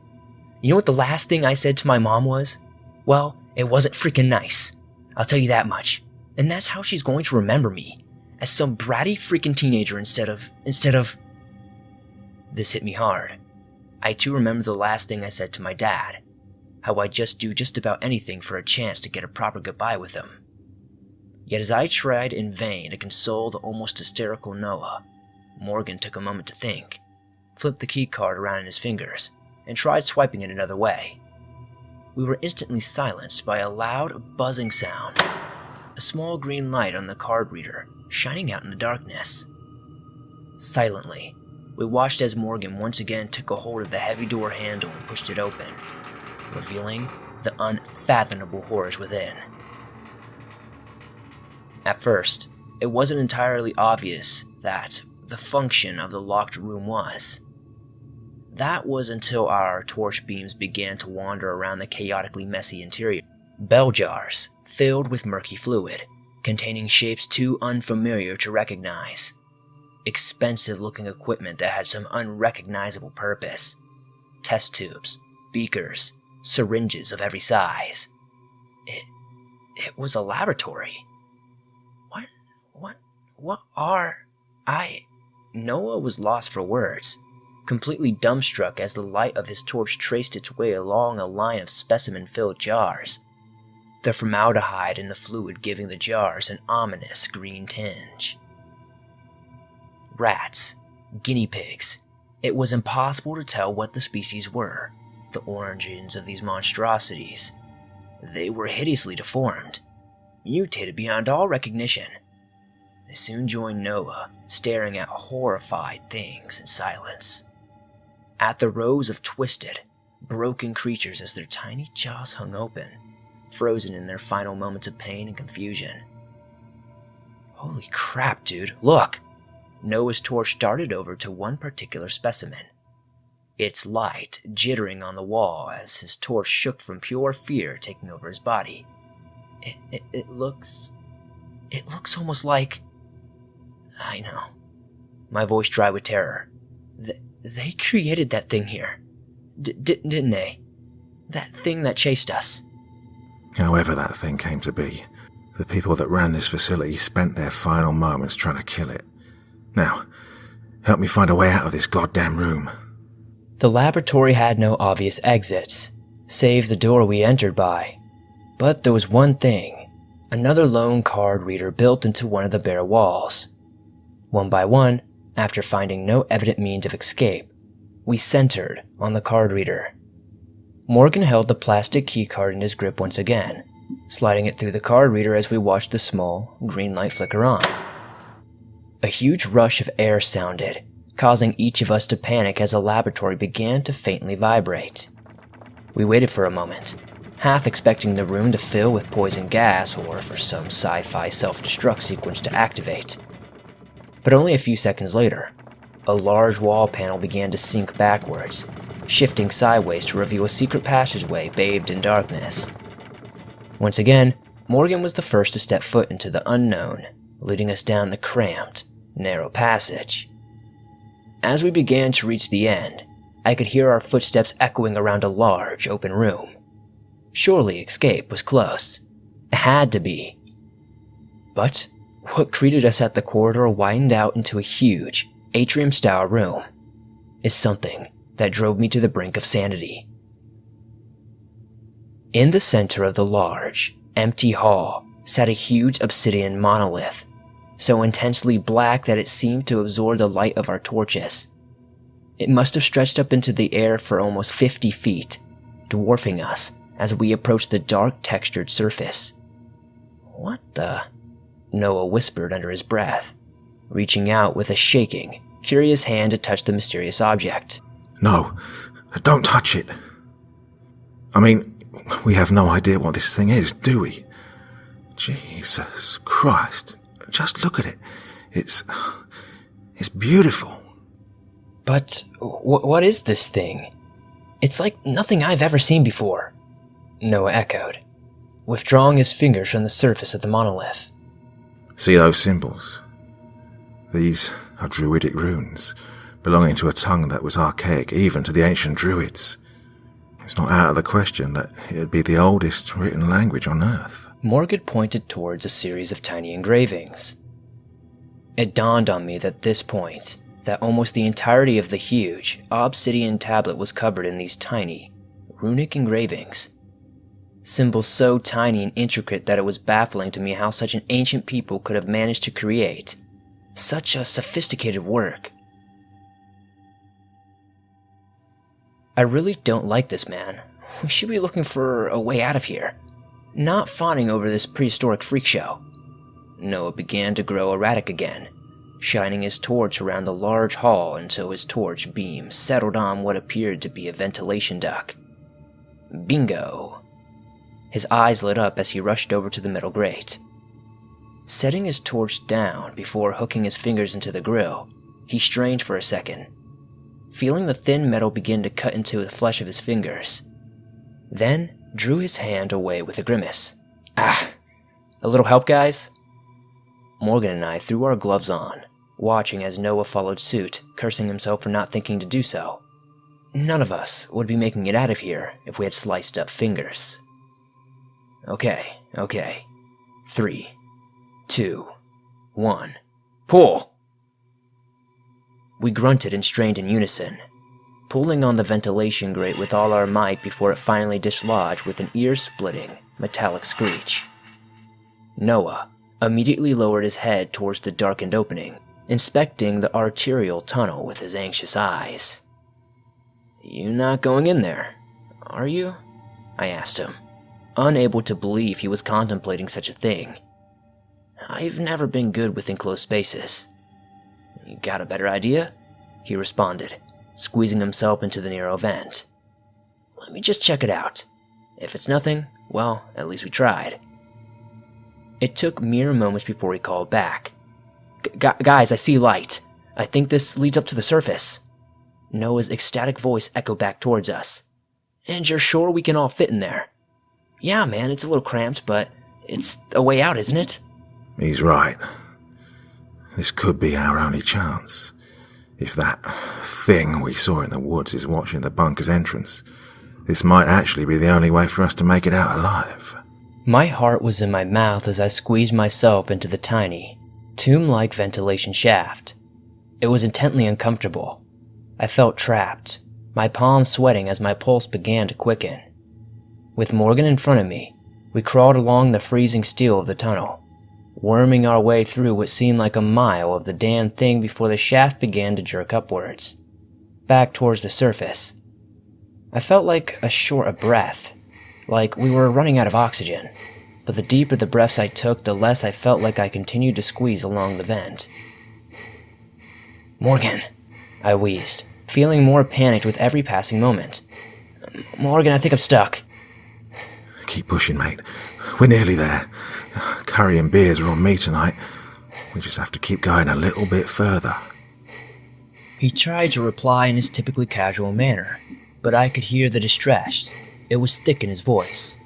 You know what the last thing I said to my mom was? Well, it wasn't freaking nice. I'll tell you that much. And that's how she's going to remember me. As some bratty freaking teenager instead of... This hit me hard. I too remember the last thing I said to my dad. How I'd just do just about anything for a chance to get a proper goodbye with him. Yet as I tried in vain to console the almost hysterical Noah, Morgan took a moment to think, flipped the keycard around in his fingers, and tried swiping it another way. We were instantly silenced by a loud, buzzing sound, a small green light on the card reader shining out in the darkness. Silently, we watched as Morgan once again took a hold of the heavy door handle and pushed it open, revealing the unfathomable horrors within. At first, it wasn't entirely obvious that the function of the locked room was. That was until our torch beams began to wander around the chaotically messy interior. Bell jars, filled with murky fluid, containing shapes too unfamiliar to recognize. Expensive-looking equipment that had some unrecognizable purpose. Test tubes, beakers, syringes of every size. It was a laboratory. What are... Noah was lost for words, completely dumbstruck as the light of his torch traced its way along a line of specimen-filled jars, the formaldehyde in the fluid giving the jars an ominous green tinge. Rats, guinea pigs. It was impossible to tell what the species were, the origins of these monstrosities. They were hideously deformed, mutated beyond all recognition. They soon joined Noah, staring at horrified things in silence. At the rows of twisted, broken creatures as their tiny jaws hung open, frozen in their final moments of pain and confusion. Holy crap, dude, look! Noah's torch darted over to one particular specimen, its light jittering on the wall as his torch shook from pure fear taking over his body. It looks almost like... I know. My voice dry with terror. They created that thing here. Didn't they? That thing that chased us. However that thing came to be, the people that ran this facility spent their final moments trying to kill it. Now, help me find a way out of this goddamn room. The laboratory had no obvious exits, save the door we entered by. But there was one thing. Another lone card reader built into one of the bare walls. One by one, after finding no evident means of escape, we centered on the card reader. Morgan held the plastic keycard in his grip once again, sliding it through the card reader as we watched the small, green light flicker on. A huge rush of air sounded, causing each of us to panic as the laboratory began to faintly vibrate. We waited for a moment, half expecting the room to fill with poison gas or for some sci-fi self-destruct sequence to activate. But only a few seconds later, a large wall panel began to sink backwards, shifting sideways to reveal a secret passageway bathed in darkness. Once again, Morgan was the first to step foot into the unknown, leading us down the cramped, narrow passage. As we began to reach the end, I could hear our footsteps echoing around a large, open room. Surely escape was close. It had to be. But what greeted us at the corridor widened out into a huge, atrium-style room is something that drove me to the brink of sanity. In the center of the large, empty hall sat a huge obsidian monolith, so intensely black that it seemed to absorb the light of our torches. It must have stretched up into the air for almost 50 feet, dwarfing us as we approached the dark textured surface. What the... Noah whispered under his breath, reaching out with a shaking, curious hand to touch the mysterious object. No, don't touch it. I mean, we have no idea what this thing is, do we? Jesus Christ, just look at it. It's beautiful. But what is this thing? It's like nothing I've ever seen before, Noah echoed, withdrawing his fingers from the surface of the monolith. See those symbols? These are druidic runes, belonging to a tongue that was archaic even to the ancient druids. It's not out of the question that it would be the oldest written language on Earth. Morgan pointed towards a series of tiny engravings. It dawned on me at this point that almost the entirety of the huge, obsidian tablet was covered in these tiny, runic engravings. Symbols so tiny and intricate that it was baffling to me how such an ancient people could have managed to create such a sophisticated work. I really don't like this, man. We should be looking for a way out of here, not fawning over this prehistoric freak show. Noah began to grow erratic again, shining his torch around the large hall until his torch beam settled on what appeared to be a ventilation duct. Bingo! His eyes lit up as he rushed over to the metal grate. Setting his torch down before hooking his fingers into the grill, he strained for a second, feeling the thin metal begin to cut into the flesh of his fingers. Then drew his hand away with a grimace. A little help, guys? Morgan and I threw our gloves on, watching as Noah followed suit, cursing himself for not thinking to do so. None of us would be making it out of here if we had sliced up fingers. Okay. 3, 2, 1. Pull! We grunted and strained in unison, pulling on the ventilation grate with all our might before it finally dislodged with an ear-splitting, metallic screech. Noah immediately lowered his head towards the darkened opening, inspecting the arterial tunnel with his anxious eyes. "You not going in there, are you?" I asked him, unable to believe he was contemplating such a thing. I've never been good with enclosed spaces. "You got a better idea?" he responded, squeezing himself into the narrow vent. "Let me just check it out. If it's nothing, well, at least we tried." It took mere moments before he called back. Guys, I see light. I think this leads up to the surface." Noah's ecstatic voice echoed back towards us. "And you're sure we can all fit in there?" "Yeah, man, it's a little cramped, but it's a way out, isn't it?" He's right. This could be our only chance. If that thing we saw in the woods is watching the bunker's entrance, this might actually be the only way for us to make it out alive. My heart was in my mouth as I squeezed myself into the tiny, tomb-like ventilation shaft. It was intently uncomfortable. I felt trapped, my palms sweating as my pulse began to quicken. With Morgan in front of me, we crawled along the freezing steel of the tunnel, worming our way through what seemed like a mile of the damn thing before the shaft began to jerk upwards, back towards the surface. I felt like short of breath, like we were running out of oxygen, but the deeper the breaths I took, the less I felt like I continued to squeeze along the vent. "Morgan," I wheezed, feeling more panicked with every passing moment. "Morgan, I think I'm stuck." Keep pushing, mate. We're nearly there. Curry and beers are on me tonight. We just have to keep going a little bit further. He tried to reply in his typically casual manner, but I could hear the distress. It was thick in his voice.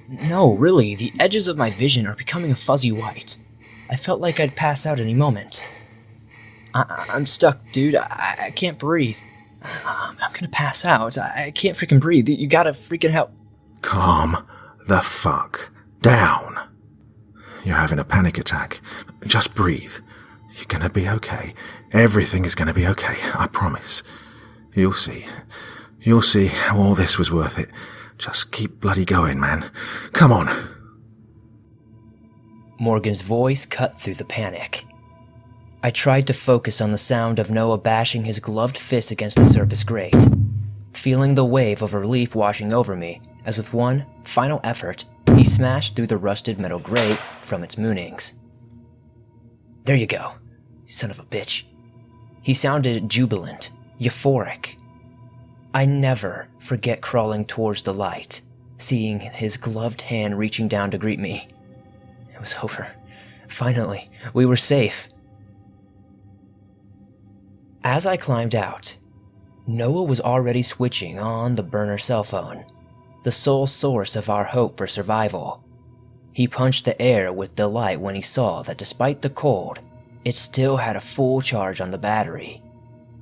"No, really, the edges of my vision are becoming a fuzzy white. I felt like I'd pass out any moment. I'm stuck, dude. I can't breathe. I'm gonna pass out. I can't freaking breathe. You gotta freaking help." Calm the fuck down. You're having a panic attack. Just breathe. You're gonna be okay. Everything is gonna be okay, I promise. You'll see. You'll see how all this was worth it. Just keep bloody going, man. Come on. Morgan's voice cut through the panic. I tried to focus on the sound of Noah bashing his gloved fist against the surface grate, feeling the wave of relief washing over me as with one final effort, he smashed through the rusted metal grate from its moonings. "There you go, son of a bitch." He sounded jubilant, euphoric. I never forget crawling towards the light, seeing his gloved hand reaching down to greet me. It was over. Finally, we were safe. As I climbed out, Noah was already switching on the burner cell phone, the sole source of our hope for survival. He punched the air with delight when he saw that despite the cold, it still had a full charge on the battery.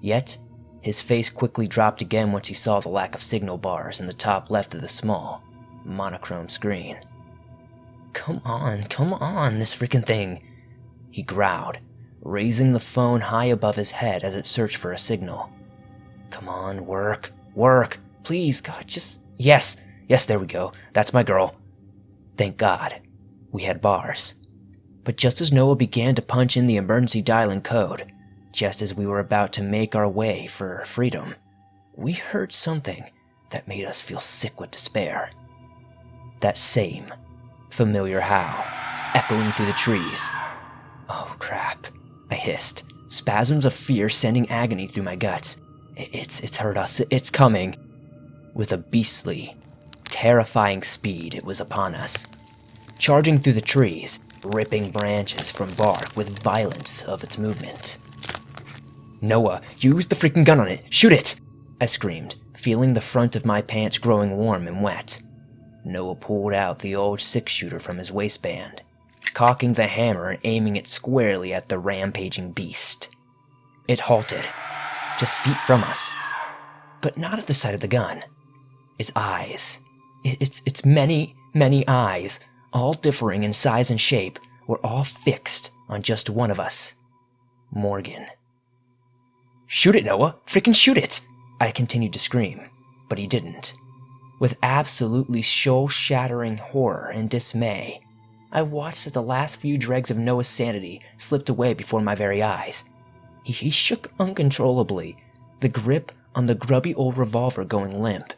Yet, his face quickly dropped again once he saw the lack of signal bars in the top left of the small, monochrome screen. Come on, this freaking thing," he growled, raising the phone high above his head as it searched for a signal. "Come on, work, please, God, just... Yes, there we go, that's my girl." Thank God, we had bars. But just as Noah began to punch in the emergency dial-in code, just as we were about to make our way for freedom, we heard something that made us feel sick with despair. That same familiar howl, echoing through the trees. "Oh crap," I hissed, spasms of fear sending agony through my guts. It's heard us, it's coming." With a beastly, terrifying speed, it was upon us, charging through the trees, ripping branches from bark with violence of its movement. "Noah, use the freaking gun on it! Shoot it!" I screamed, feeling the front of my pants growing warm and wet. Noah pulled out the old 6-shooter from his waistband. cocking the hammer and aiming it squarely at the rampaging beast. It halted, just feet from us, but not at the sight of the gun. Its eyes, its many, many eyes, all differing in size and shape, were all fixed on just one of us, Morgan. "Shoot it, Noah! Freaking shoot it!" I continued to scream, but he didn't. With absolutely soul-shattering horror and dismay, I watched as the last few dregs of Noah's sanity slipped away before my very eyes. He shook uncontrollably, the grip on the grubby old revolver going limp.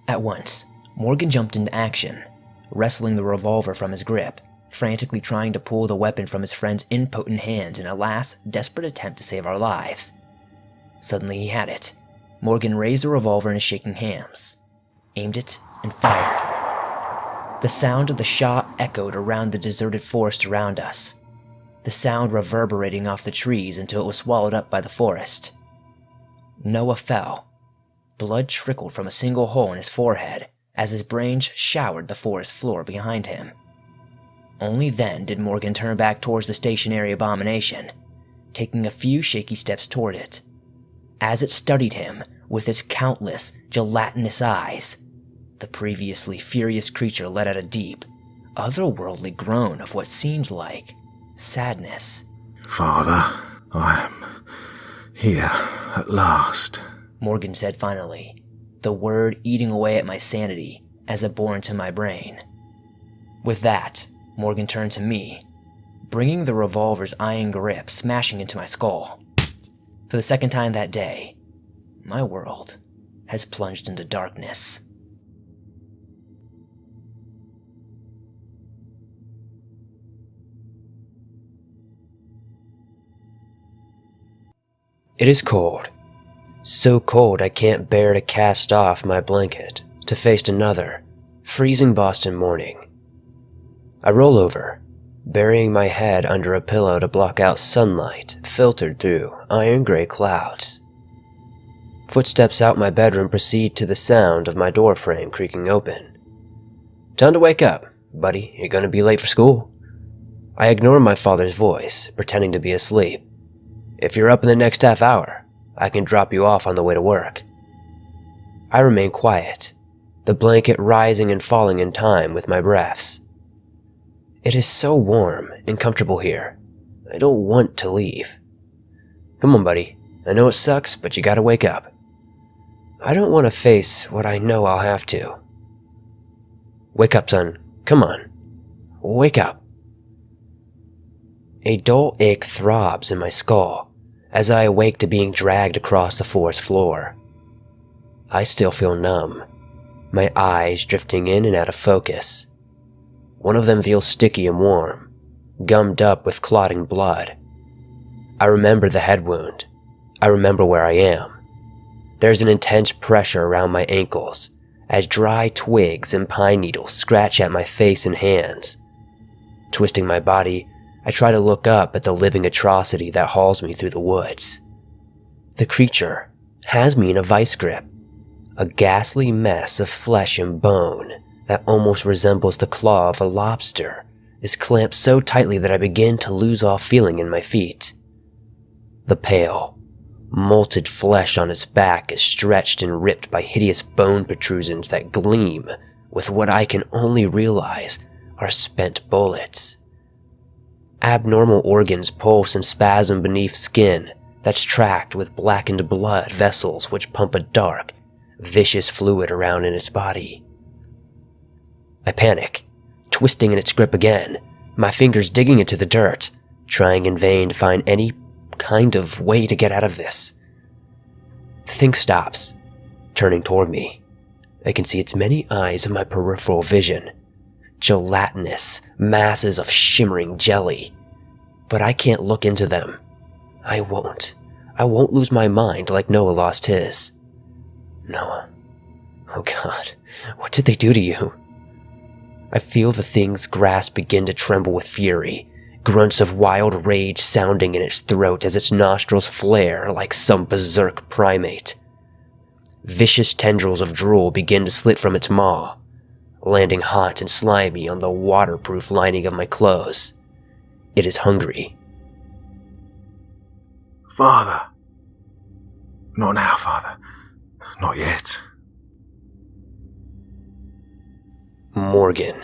At once, Morgan jumped into action, wrestling the revolver from his grip, frantically trying to pull the weapon from his friend's impotent hands in a last, desperate attempt to save our lives. Suddenly he had it. Morgan raised the revolver in his shaking hands, aimed it, and fired. The sound of the shot echoed around the deserted forest around us, the sound reverberating off the trees until it was swallowed up by the forest. Noah fell. Blood trickled from a single hole in his forehead as his brains showered the forest floor behind him. Only then did Morgan turn back towards the stationary abomination, taking a few shaky steps toward it. As it studied him with its countless, gelatinous eyes, the previously furious creature let out a deep, otherworldly groan of what seemed like sadness. "Father, I am here at last," Morgan said finally, the word eating away at my sanity as it bore into my brain. With that, Morgan turned to me, bringing the revolver's iron grip smashing into my skull. For the second time that day, my world has plunged into darkness. It is cold. So cold I can't bear to cast off my blanket to face another, freezing Boston morning. I roll over, burying my head under a pillow to block out sunlight filtered through iron-gray clouds. Footsteps out my bedroom proceed to the sound of my door frame creaking open. "Time to wake up, buddy. You're gonna be late for school." I ignore my father's voice, pretending to be asleep. "If you're up in the next half hour, I can drop you off on the way to work." I remain quiet, the blanket rising and falling in time with my breaths. It is so warm and comfortable here. I don't want to leave. "Come on, buddy. I know it sucks, but you gotta wake up." I don't want to face what I know I'll have to. "Wake up, son. Come on. Wake up." A dull ache throbs in my skull as I awake to being dragged across the forest floor. I still feel numb, my eyes drifting in and out of focus. One of them feels sticky and warm, gummed up with clotting blood. I remember the head wound. I remember where I am. There's an intense pressure around my ankles as dry twigs and pine needles scratch at my face and hands. Twisting my body, I try to look up at the living atrocity that hauls me through the woods. The creature has me in a vice grip, a ghastly mess of flesh and bone that almost resembles the claw of a lobster is clamped so tightly that I begin to lose all feeling in my feet. The pale, molted flesh on its back is stretched and ripped by hideous bone protrusions that gleam with what I can only realize are spent bullets. Abnormal organs pulse and spasm beneath skin that's tracked with blackened blood vessels which pump a dark, vicious fluid around in its body. I panic, twisting in its grip again, my fingers digging into the dirt, trying in vain to find any kind of way to get out of this. The thing stops, turning toward me. I can see its many eyes in my peripheral vision, gelatinous masses of shimmering jelly. But I can't look into them. I won't lose my mind like Noah lost his. Noah. Oh God, what did they do to you? I feel the thing's grasp begin to tremble with fury, grunts of wild rage sounding in its throat as its nostrils flare like some berserk primate. Vicious tendrils of drool begin to slip from its maw, landing hot and slimy on the waterproof lining of my clothes. It is hungry. Father! Not now, Father. Not yet. Morgan.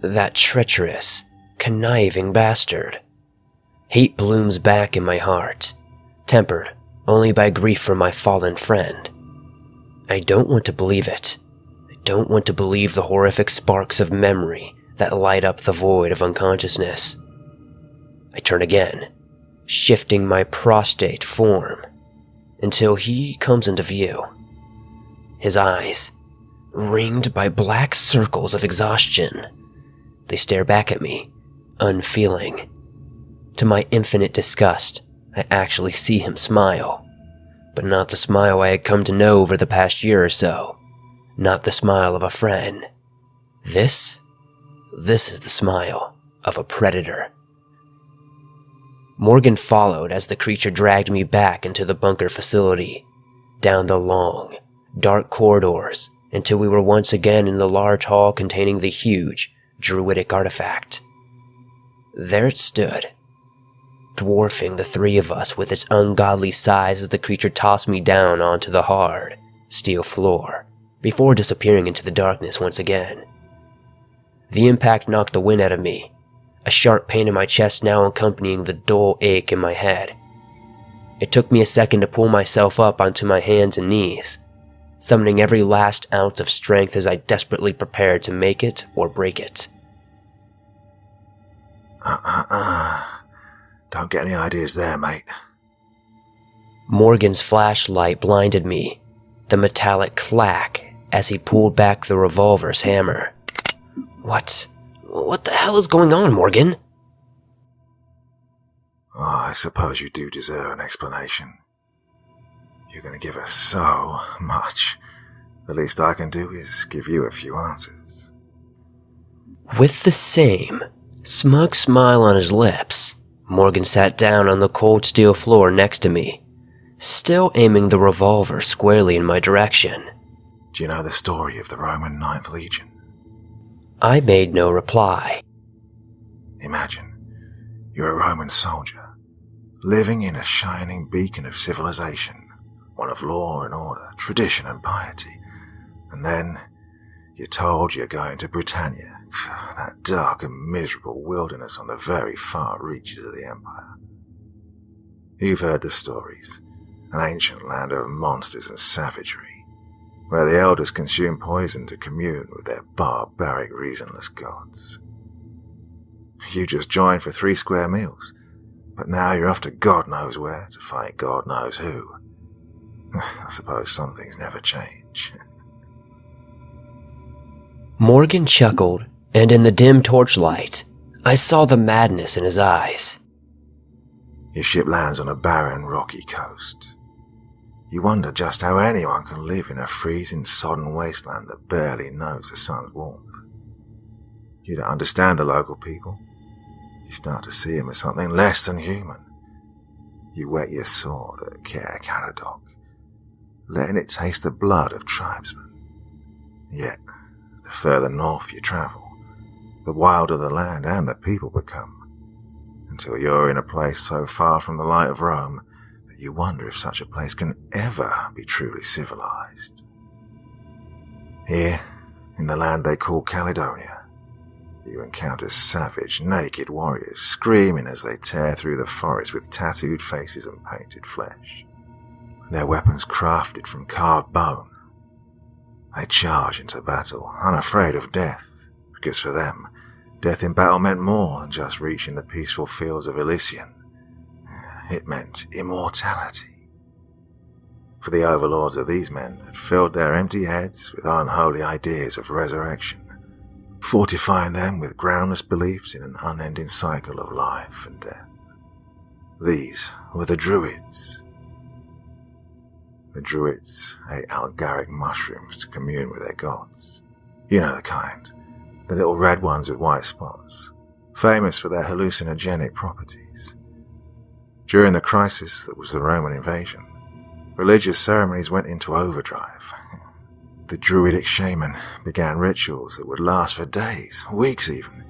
That treacherous, conniving bastard. Hate blooms back in my heart, tempered only by grief for my fallen friend. I don't want to believe it. I don't want to believe the horrific sparks of memory that light up the void of unconsciousness. I turn again, shifting my prostrate form, until he comes into view. His eyes, ringed by black circles of exhaustion, they stare back at me, unfeeling. To my infinite disgust, I actually see him smile, but not the smile I had come to know over the past year or so. Not the smile of a friend. This is the smile of a predator. Morgan followed as the creature dragged me back into the bunker facility, down the long, dark corridors, until we were once again in the large hall containing the huge, druidic artifact. There it stood, dwarfing the three of us with its ungodly size as the creature tossed me down onto the hard, steel floor, before disappearing into the darkness once again. The impact knocked the wind out of me, a sharp pain in my chest now accompanying the dull ache in my head. It took me a second to pull myself up onto my hands and knees, summoning every last ounce of strength as I desperately prepared to make it or break it. Don't get any ideas there, mate. Morgan's flashlight blinded me, the metallic clack as he pulled back the revolver's hammer. What the hell is going on, Morgan? Oh, I suppose you do deserve an explanation. You're going to give us so much. The least I can do is give you a few answers. With the same smug smile on his lips, Morgan sat down on the cold steel floor next to me, still aiming the revolver squarely in my direction. Do you know the story of the Roman Ninth Legion? I made no reply. Imagine, you're a Roman soldier, living in a shining beacon of civilization, one of law and order, tradition and piety, and then you're told you're going to Britannia, that dark and miserable wilderness on the very far reaches of the Empire. You've heard the stories, an ancient land of monsters and savagery, where the elders consume poison to commune with their barbaric, reasonless gods. You just joined for 3 square meals, but now you're off to God knows where to fight God knows who. I suppose some things never change. Morgan chuckled, and in the dim torchlight, I saw the madness in his eyes. Your ship lands on a barren, rocky coast. You wonder just how anyone can live in a freezing, sodden wasteland that barely knows the sun's warmth. You don't understand the local people. You start to see them as something less than human. You whet your sword at Caer Caradoc, letting it taste the blood of tribesmen. Yet, the further north you travel, the wilder the land and the people become, until you're in a place so far from the light of Rome that you wonder if such a place can ever be truly civilized. Here, in the land they call Caledonia, you encounter savage, naked warriors screaming as they tear through the forest with tattooed faces and painted flesh, their weapons crafted from carved bone. They charge into battle, unafraid of death, because for them, death in battle meant more than just reaching the peaceful fields of Elysium. It meant immortality. For the overlords of these men had filled their empty heads with unholy ideas of resurrection, fortifying them with groundless beliefs in an unending cycle of life and death. These were the Druids. The Druids ate algaric mushrooms to commune with their gods. You know the kind, the little red ones with white spots, famous for their hallucinogenic properties. During the crisis that was the Roman invasion, religious ceremonies went into overdrive. The druidic shaman began rituals that would last for days, weeks even,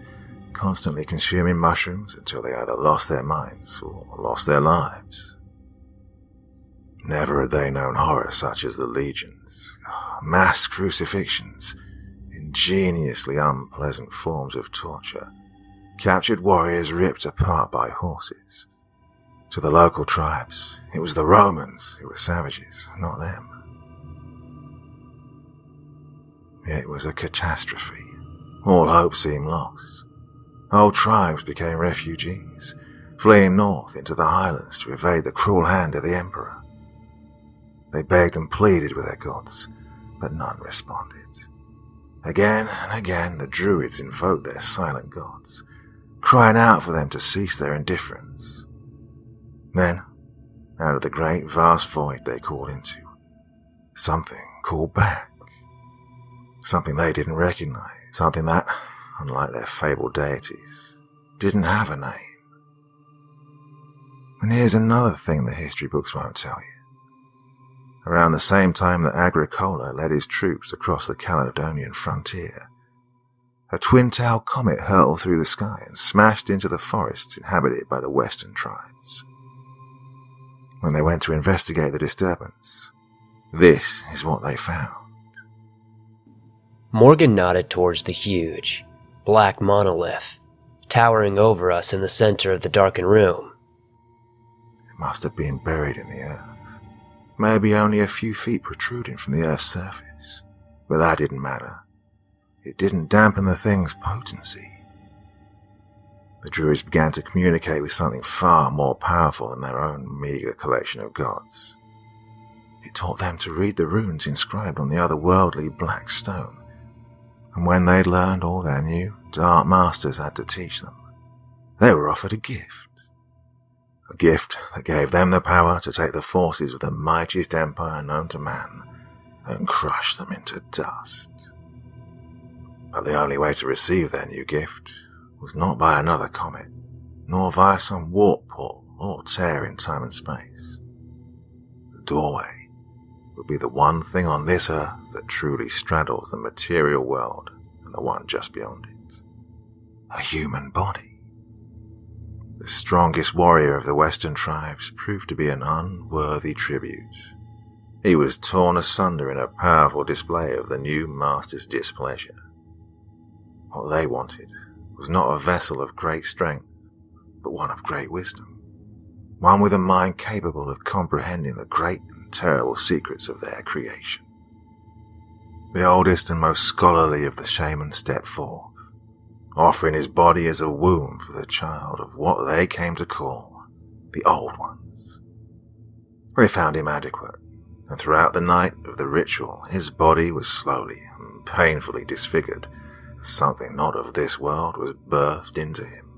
constantly consuming mushrooms until they either lost their minds or lost their lives. Never had they known horror such as the legions, mass crucifixions, ingeniously unpleasant forms of torture, captured warriors ripped apart by horses. To the local tribes, it was the Romans who were savages, not them. It was a catastrophe. All hope seemed lost. Whole tribes became refugees, fleeing north into the highlands to evade the cruel hand of the emperor. They begged and pleaded with their gods, but none responded. Again and again the druids invoked their silent gods, crying out for them to cease their indifference. Then, out of the great vast void they called into, something called back. Something they didn't recognize, something that, unlike their fabled deities, didn't have a name. And here's another thing the history books won't tell you. Around the same time that Agricola led his troops across the Caledonian frontier, a twin-tailed comet hurtled through the sky and smashed into the forests inhabited by the western tribes. When they went to investigate the disturbance, this is what they found. Morgan nodded towards the huge, black monolith, towering over us in the center of the darkened room. It must have been buried in the earth. Maybe only a few feet protruding from the Earth's surface, but that didn't matter. It didn't dampen the thing's potency. The druids began to communicate with something far more powerful than their own meager collection of gods. It taught them to read the runes inscribed on the otherworldly black stone, and when they'd learned all their new dark masters had to teach them, they were offered a gift. A gift that gave them the power to take the forces of the mightiest empire known to man and crush them into dust. But the only way to receive their new gift was not by another comet, nor via some warp portal or tear in time and space. The doorway would be the one thing on this earth that truly straddles the material world and the one just beyond it. A human body. The strongest warrior of the western tribes proved to be an unworthy tribute. He was torn asunder in a powerful display of the new master's displeasure. What they wanted was not a vessel of great strength, but one of great wisdom. One with a mind capable of comprehending the great and terrible secrets of their creation. The oldest and most scholarly of the shamans stepped forth, offering his body as a womb for the child of what they came to call the Old Ones. They found him adequate, and throughout the night of the ritual his body was slowly and painfully disfigured as something not of this world was birthed into him.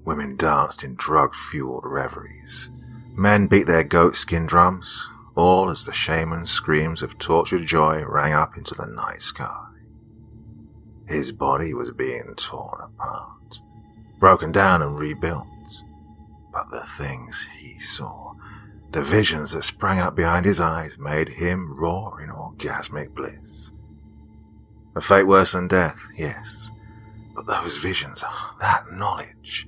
Women danced in drug-fueled reveries. Men beat their goatskin drums, all as the shaman's screams of tortured joy rang up into the night sky. His body was being torn apart, broken down and rebuilt. But the things he saw, the visions that sprang up behind his eyes, made him roar in orgasmic bliss. A fate worse than death, yes, but those visions, that knowledge,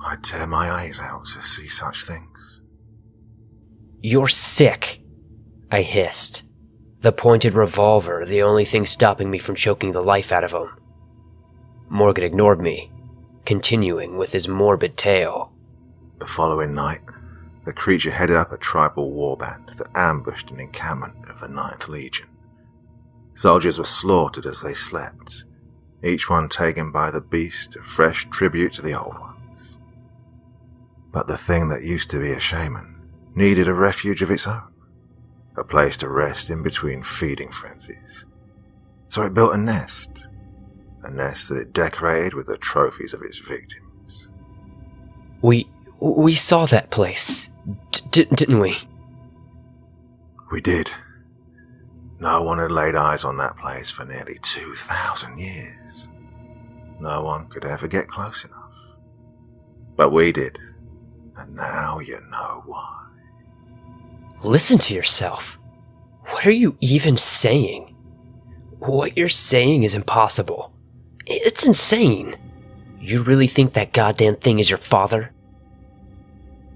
I'd tear my eyes out to see such things. "You're sick," I hissed, the pointed revolver the only thing stopping me from choking the life out of him. Morgan ignored me, continuing with his morbid tale. The following night, the creature headed up a tribal warband that ambushed an encampment of the 9th Legion. Soldiers were slaughtered as they slept, each one taken by the beast a fresh tribute to the old ones. But the thing that used to be a shaman needed a refuge of its own, a place to rest in between feeding frenzies. So it built a nest that it decorated with the trophies of its victims. We saw that place, didn't we? We did. No one had laid eyes on that place for nearly 2,000 years. No one could ever get close enough. But we did, and now you know why. Listen to yourself. What are you even saying? What you're saying is impossible. It's insane. You really think that goddamn thing is your father?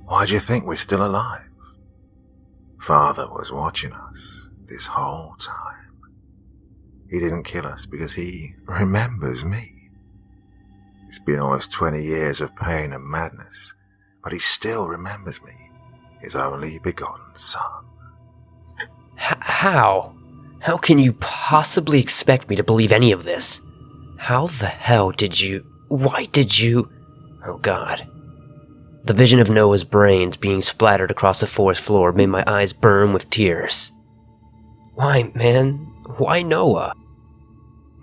Why do you think we're still alive? Father was watching us this whole time. He didn't kill us because he remembers me. It's been almost 20 years of pain and madness, but he still remembers me, his only begotten son. How? How can you possibly expect me to believe any of this? How the hell did you... Why did you... Oh God. The vision of Noah's brains being splattered across the forest floor made my eyes burn with tears. Why, man? Why Noah?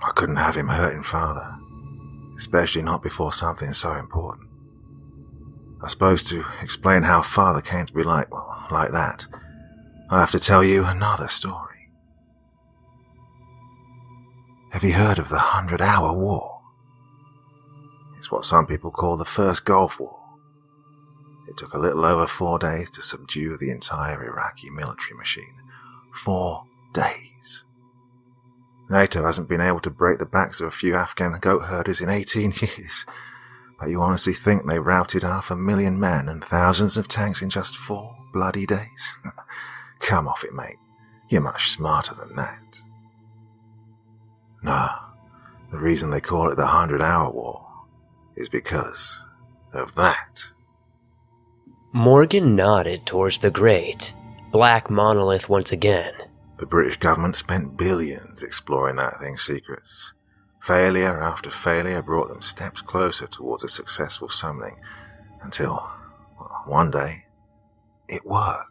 I couldn't have him hurting Father, especially not before something so important. I suppose to explain how Father came to be like that, I have to tell you another story. Have you heard of the 100-Hour War? It's what some people call the First Gulf War. It took a little over 4 days to subdue the entire Iraqi military machine. 4 days. NATO hasn't been able to break the backs of a few Afghan goat herders in 18 years. But you honestly think they routed 500,000 men and thousands of tanks in just 4 bloody days? Come off it, mate. You're much smarter than that. No, the reason they call it the 100-Hour War is because of that. Morgan nodded towards the great, black monolith once again. The British government spent billions exploring that thing's secrets. Failure after failure brought them steps closer towards a successful summoning, until, one day, it worked.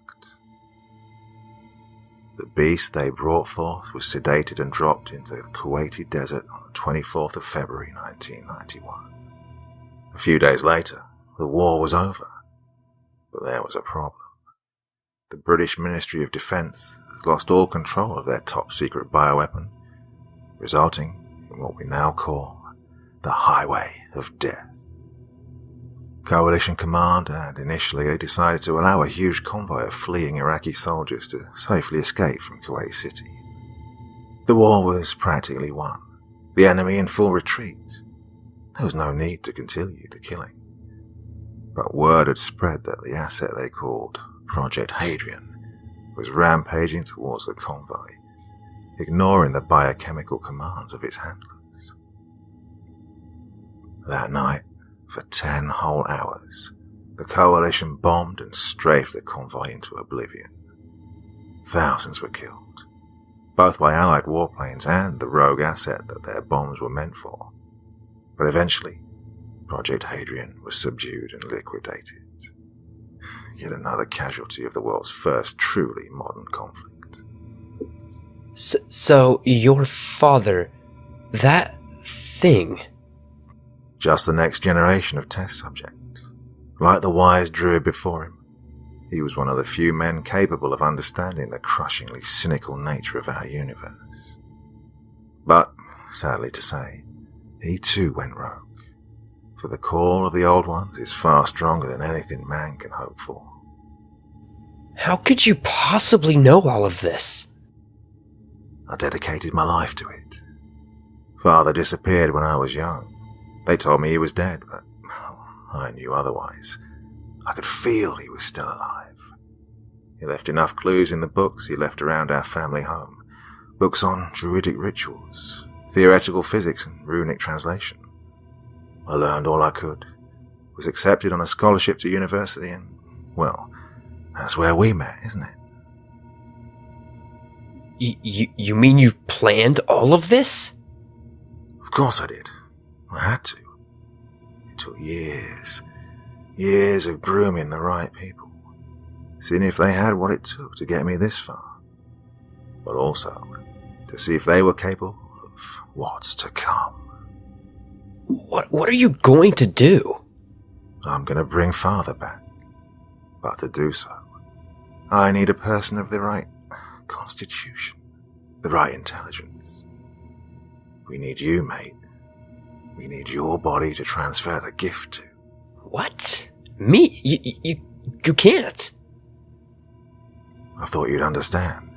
The beast they brought forth was sedated and dropped into the Kuwaiti desert on the 24th of February 1991. A few days later, the war was over. But there was a problem. The British Ministry of Defence has lost all control of their top-secret bioweapon, resulting in what we now call the Highway of Death. Coalition Command had initially decided to allow a huge convoy of fleeing Iraqi soldiers to safely escape from Kuwait City. The war was practically won, the enemy in full retreat. There was no need to continue the killing. But word had spread that the asset they called Project Hadrian was rampaging towards the convoy, ignoring the biochemical commands of its handlers. That night, for 10 whole hours, the coalition bombed and strafed the convoy into oblivion. Thousands were killed, both by Allied warplanes and the rogue asset that their bombs were meant for. But eventually, Project Hadrian was subdued and liquidated. Yet another casualty of the world's first truly modern conflict. So your father, that thing... Just the next generation of test subjects. Like the wise druid before him, he was one of the few men capable of understanding the crushingly cynical nature of our universe. But, sadly to say, he too went rogue. For the call of the old ones is far stronger than anything man can hope for. How could you possibly know all of this? I dedicated my life to it. Father disappeared when I was young. They told me he was dead, but I knew otherwise. I could feel he was still alive. He left enough clues in the books he left around our family home. Books on druidic rituals, theoretical physics and runic translation. I learned all I could, was accepted on a scholarship to university, and, well, that's where we met, isn't it? You mean you planned all of this? Of course I did. I had to. It took years of grooming the right people, seeing if they had what it took to get me this far, but also to see if they were capable of what's to come. What are you going to do? I'm going to bring Father back. But to do so, I need a person of the right constitution, the right intelligence. We need you, mate. We need your body to transfer the gift to. What? Me? You can't. I thought you'd understand.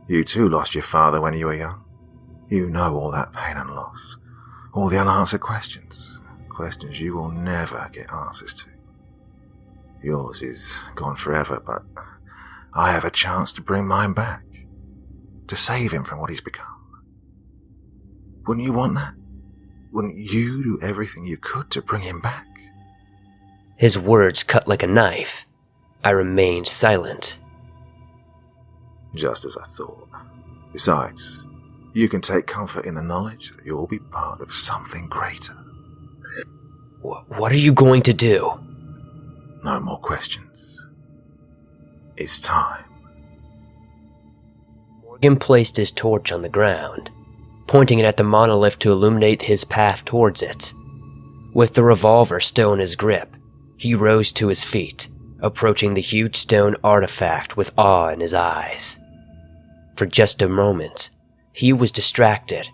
You too lost your father when you were young. You know all that pain and loss. All the unanswered questions. Questions you will never get answers to. Yours is gone forever, but I have a chance to bring mine back. To save him from what he's become. Wouldn't you want that? Wouldn't you do everything you could to bring him back? His words cut like a knife. I remained silent. Just as I thought. Besides, you can take comfort in the knowledge that you'll be part of something greater. What are you going to do? No more questions. It's time. Morgan placed his torch on the ground, pointing it at the monolith to illuminate his path towards it. With the revolver still in his grip, he rose to his feet, approaching the huge stone artifact with awe in his eyes. For just a moment, he was distracted.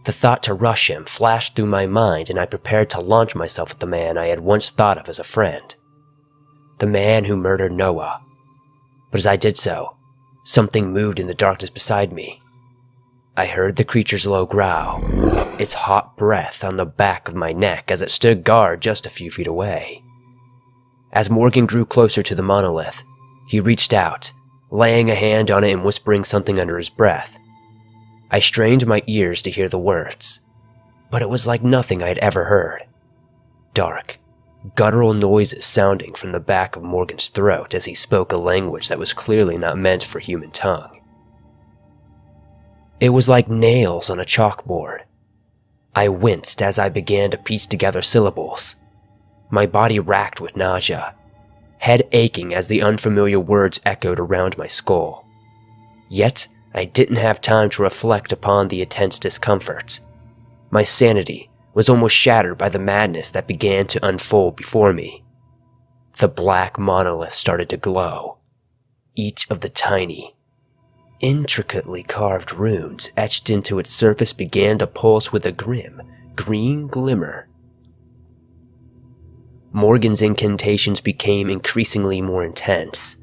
The thought to rush him flashed through my mind, and I prepared to launch myself at the man I had once thought of as a friend. The man who murdered Noah. But as I did so, something moved in the darkness beside me. I heard the creature's low growl, its hot breath on the back of my neck as it stood guard just a few feet away. As Morgan grew closer to the monolith, he reached out, laying a hand on it and whispering something under his breath. I strained my ears to hear the words, but it was like nothing I had ever heard. Dark, guttural noises sounding from the back of Morgan's throat as he spoke a language that was clearly not meant for human tongue. It was like nails on a chalkboard. I winced as I began to piece together syllables. My body racked with nausea, head aching as the unfamiliar words echoed around my skull. Yet, I didn't have time to reflect upon the intense discomfort. My sanity was almost shattered by the madness that began to unfold before me. The black monolith started to glow. Each of the tiny, intricately carved runes etched into its surface began to pulse with a grim, green glimmer. Morgan's incantations became increasingly more intense.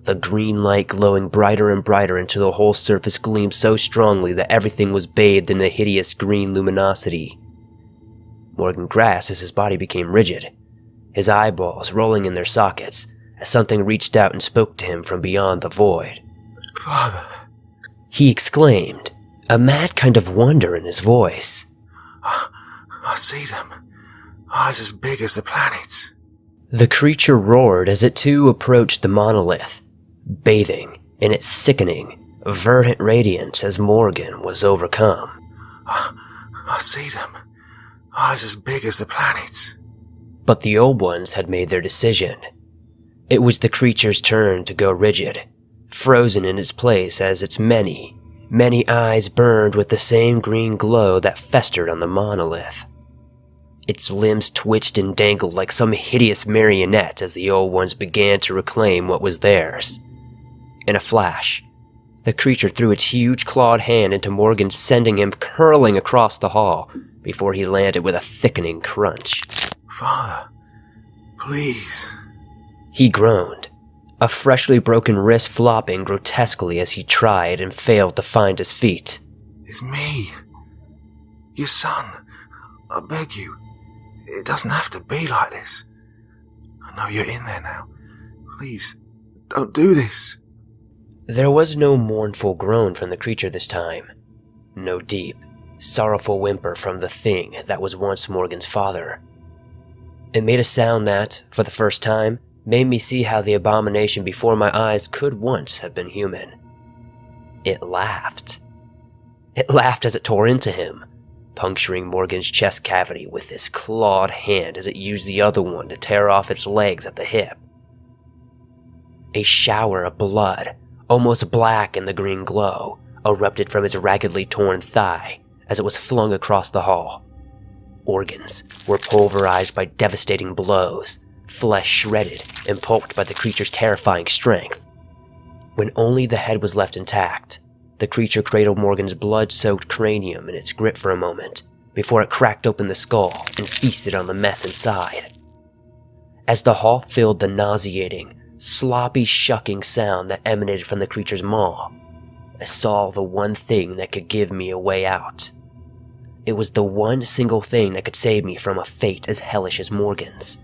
The green light glowing brighter and brighter until the whole surface gleamed so strongly that everything was bathed in a hideous green luminosity. Morgan grasped as his body became rigid, his eyeballs rolling in their sockets as something reached out and spoke to him from beyond the void. Father, he exclaimed, a mad kind of wonder in his voice. I see them. Eyes as big as the planets. The creature roared as it too approached the monolith, bathing in its sickening, verdant radiance as Morgan was overcome. I see them. Eyes as big as the planets. But the old ones had made their decision. It was the creature's turn to go rigid, frozen in its place as its many, many eyes burned with the same green glow that festered on the monolith. Its limbs twitched and dangled like some hideous marionette as the old ones began to reclaim what was theirs. In a flash, the creature threw its huge clawed hand into Morgan, sending him curling across the hall before he landed with a thickening crunch. Father, please. He groaned, a freshly broken wrist flopping grotesquely as he tried and failed to find his feet. It's me. Your son. I beg you. It doesn't have to be like this. I know you're in there now. Please, don't do this. There was no mournful groan from the creature this time. No deep, sorrowful whimper from the thing that was once Morgan's father. It made a sound that, for the first time, made me see how the abomination before my eyes could once have been human. It laughed. It laughed as it tore into him, puncturing Morgan's chest cavity with its clawed hand as it used the other one to tear off its legs at the hip. A shower of blood, almost black in the green glow, erupted from his raggedly torn thigh as it was flung across the hall. Organs were pulverized by devastating blows, flesh shredded and pulped by the creature's terrifying strength. When only the head was left intact, the creature cradled Morgan's blood-soaked cranium in its grip for a moment, before it cracked open the skull and feasted on the mess inside. As the hall filled the nauseating, sloppy shucking sound that emanated from the creature's maw, I saw the one thing that could give me a way out. It was the one single thing that could save me from a fate as hellish as Morgan's.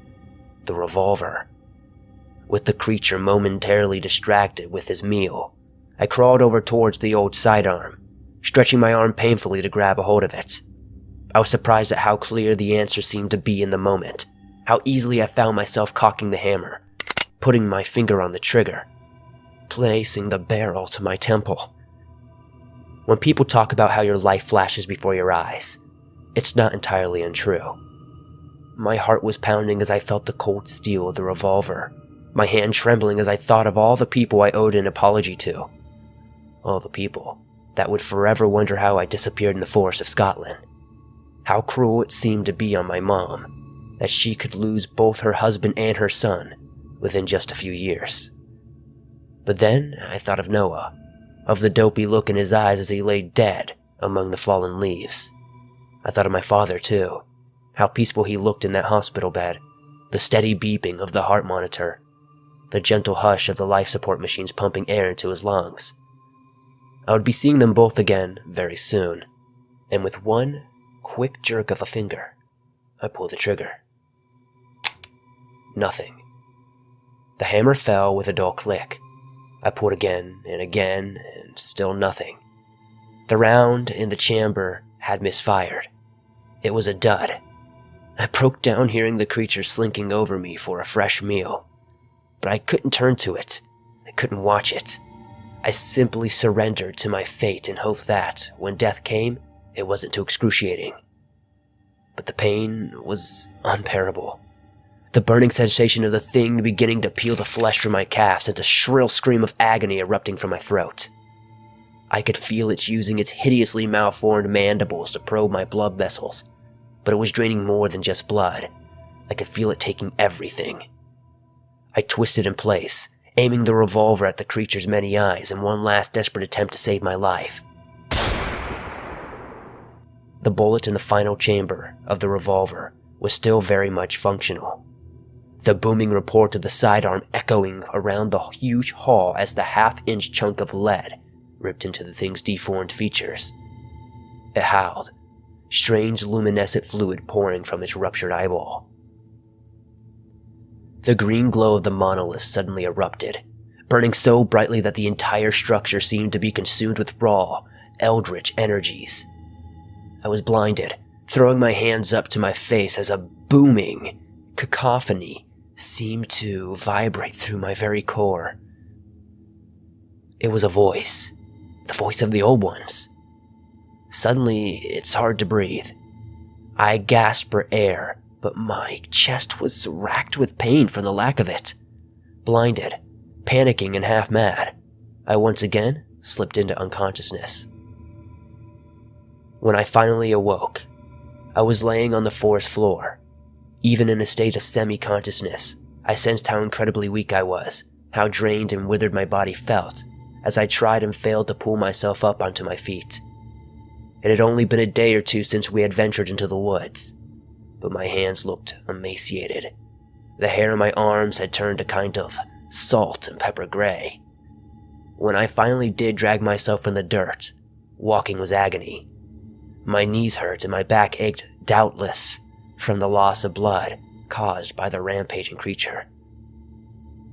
The revolver. With the creature momentarily distracted with his meal, I crawled over towards the old sidearm, stretching my arm painfully to grab a hold of it. I was surprised at how clear the answer seemed to be in the moment, how easily I found myself cocking the hammer, putting my finger on the trigger, placing the barrel to my temple. When people talk about how your life flashes before your eyes, it's not entirely untrue. My heart was pounding as I felt the cold steel of the revolver, my hand trembling as I thought of all the people I owed an apology to. All the people that would forever wonder how I disappeared in the forests of Scotland. How cruel it seemed to be on my mom, that she could lose both her husband and her son within just a few years. But then I thought of Noah, of the dopey look in his eyes as he lay dead among the fallen leaves. I thought of my father too, how peaceful he looked in that hospital bed, the steady beeping of the heart monitor, the gentle hush of the life support machines pumping air into his lungs. I would be seeing them both again very soon, and with one quick jerk of a finger, I pulled the trigger. Nothing. The hammer fell with a dull click. I pulled again, and still nothing. The round in the chamber had misfired. It was a dud. I broke down hearing the creature slinking over me for a fresh meal. But I couldn't turn to it. I couldn't watch it. I simply surrendered to my fate and hoped that, when death came, it wasn't too excruciating. But the pain was unbearable. The burning sensation of the thing beginning to peel the flesh from my calf sent a shrill scream of agony erupting from my throat. I could feel it using its hideously malformed mandibles to probe my blood vessels, but it was draining more than just blood. I could feel it taking everything. I twisted in place, aiming the revolver at the creature's many eyes in one last desperate attempt to save my life. The bullet in the final chamber of the revolver was still very much functional. The booming report of the sidearm echoing around the huge hall as the half-inch chunk of lead ripped into the thing's deformed features. It howled, strange luminescent fluid pouring from its ruptured eyeball. The green glow of the monolith suddenly erupted, burning so brightly that the entire structure seemed to be consumed with raw, eldritch energies. I was blinded, throwing my hands up to my face as a booming cacophony seemed to vibrate through my very core. It was a voice, the voice of the old ones. Suddenly, it's hard to breathe. I gasped for air, but my chest was racked with pain from the lack of it. Blinded, panicking and half mad, I once again slipped into unconsciousness. When I finally awoke, I was laying on the forest floor. Even in a state of semi-consciousness, I sensed how incredibly weak I was, how drained and withered my body felt, as I tried and failed to pull myself up onto my feet. It had only been a day or two since we had ventured into the woods, but my hands looked emaciated. The hair on my arms had turned a kind of salt and pepper gray. When I finally did drag myself in the dirt, walking was agony. My knees hurt and my back ached, doubtless from the loss of blood caused by the rampaging creature.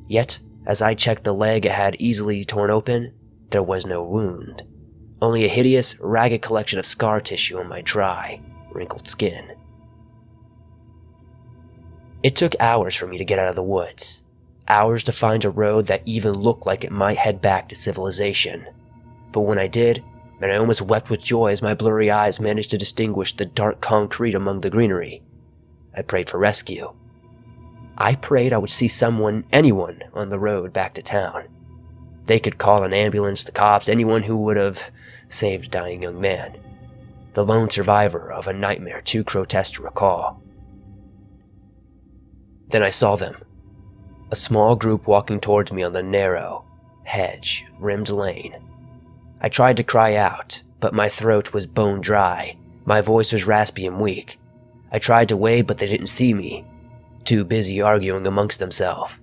Yet, as I checked the leg it had easily torn open, there was no wound, only a hideous, ragged collection of scar tissue on my dry, wrinkled skin. It took hours for me to get out of the woods, hours to find a road that even looked like it might head back to civilization. But when I did, and I almost wept with joy as my blurry eyes managed to distinguish the dark concrete among the greenery, I prayed for rescue. I prayed I would see anyone on the road back to town. They could call an ambulance, the cops, anyone who would have saved a dying young man, the lone survivor of a nightmare too grotesque to recall. Then I saw them, a small group walking towards me on the narrow, hedge-rimmed lane. I tried to cry out, but my throat was bone dry, my voice was raspy and weak. I tried to wave, but they didn't see me, too busy arguing amongst themselves.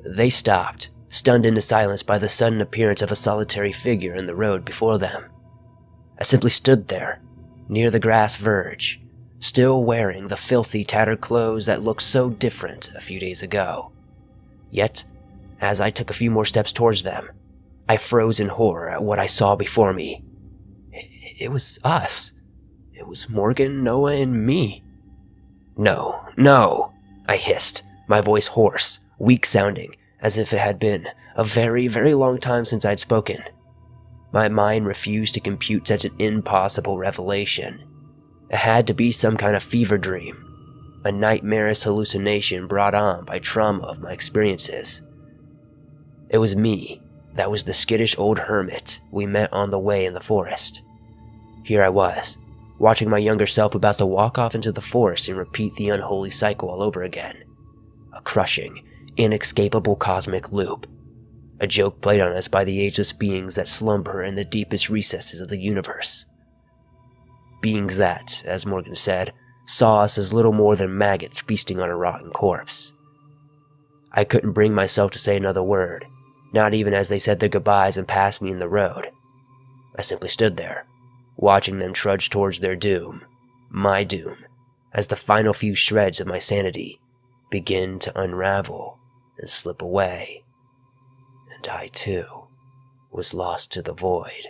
They stopped, stunned into silence by the sudden appearance of a solitary figure in the road before them. I simply stood there, near the grass verge, still wearing the filthy, tattered clothes that looked so different a few days ago. Yet, as I took a few more steps towards them, I froze in horror at what I saw before me. It was us. It was Morgan, Noah, and me. No, no, I hissed, my voice hoarse, weak-sounding, as if it had been a very, very long time since I'd spoken. My mind refused to compute such an impossible revelation. It had to be some kind of fever dream, a nightmarish hallucination brought on by trauma of my experiences. It was me that was the skittish old hermit we met on the way in the forest. Here I was, watching my younger self about to walk off into the forest and repeat the unholy cycle all over again. A crushing, inescapable cosmic loop. A joke played on us by the ageless beings that slumber in the deepest recesses of the universe. Beings that, as Morgan said, saw us as little more than maggots feasting on a rotten corpse. I couldn't bring myself to say another word, not even as they said their goodbyes and passed me in the road. I simply stood there, watching them trudge towards their doom, my doom, as the final few shreds of my sanity begin to unravel and slip away. And I, too, was lost to the void.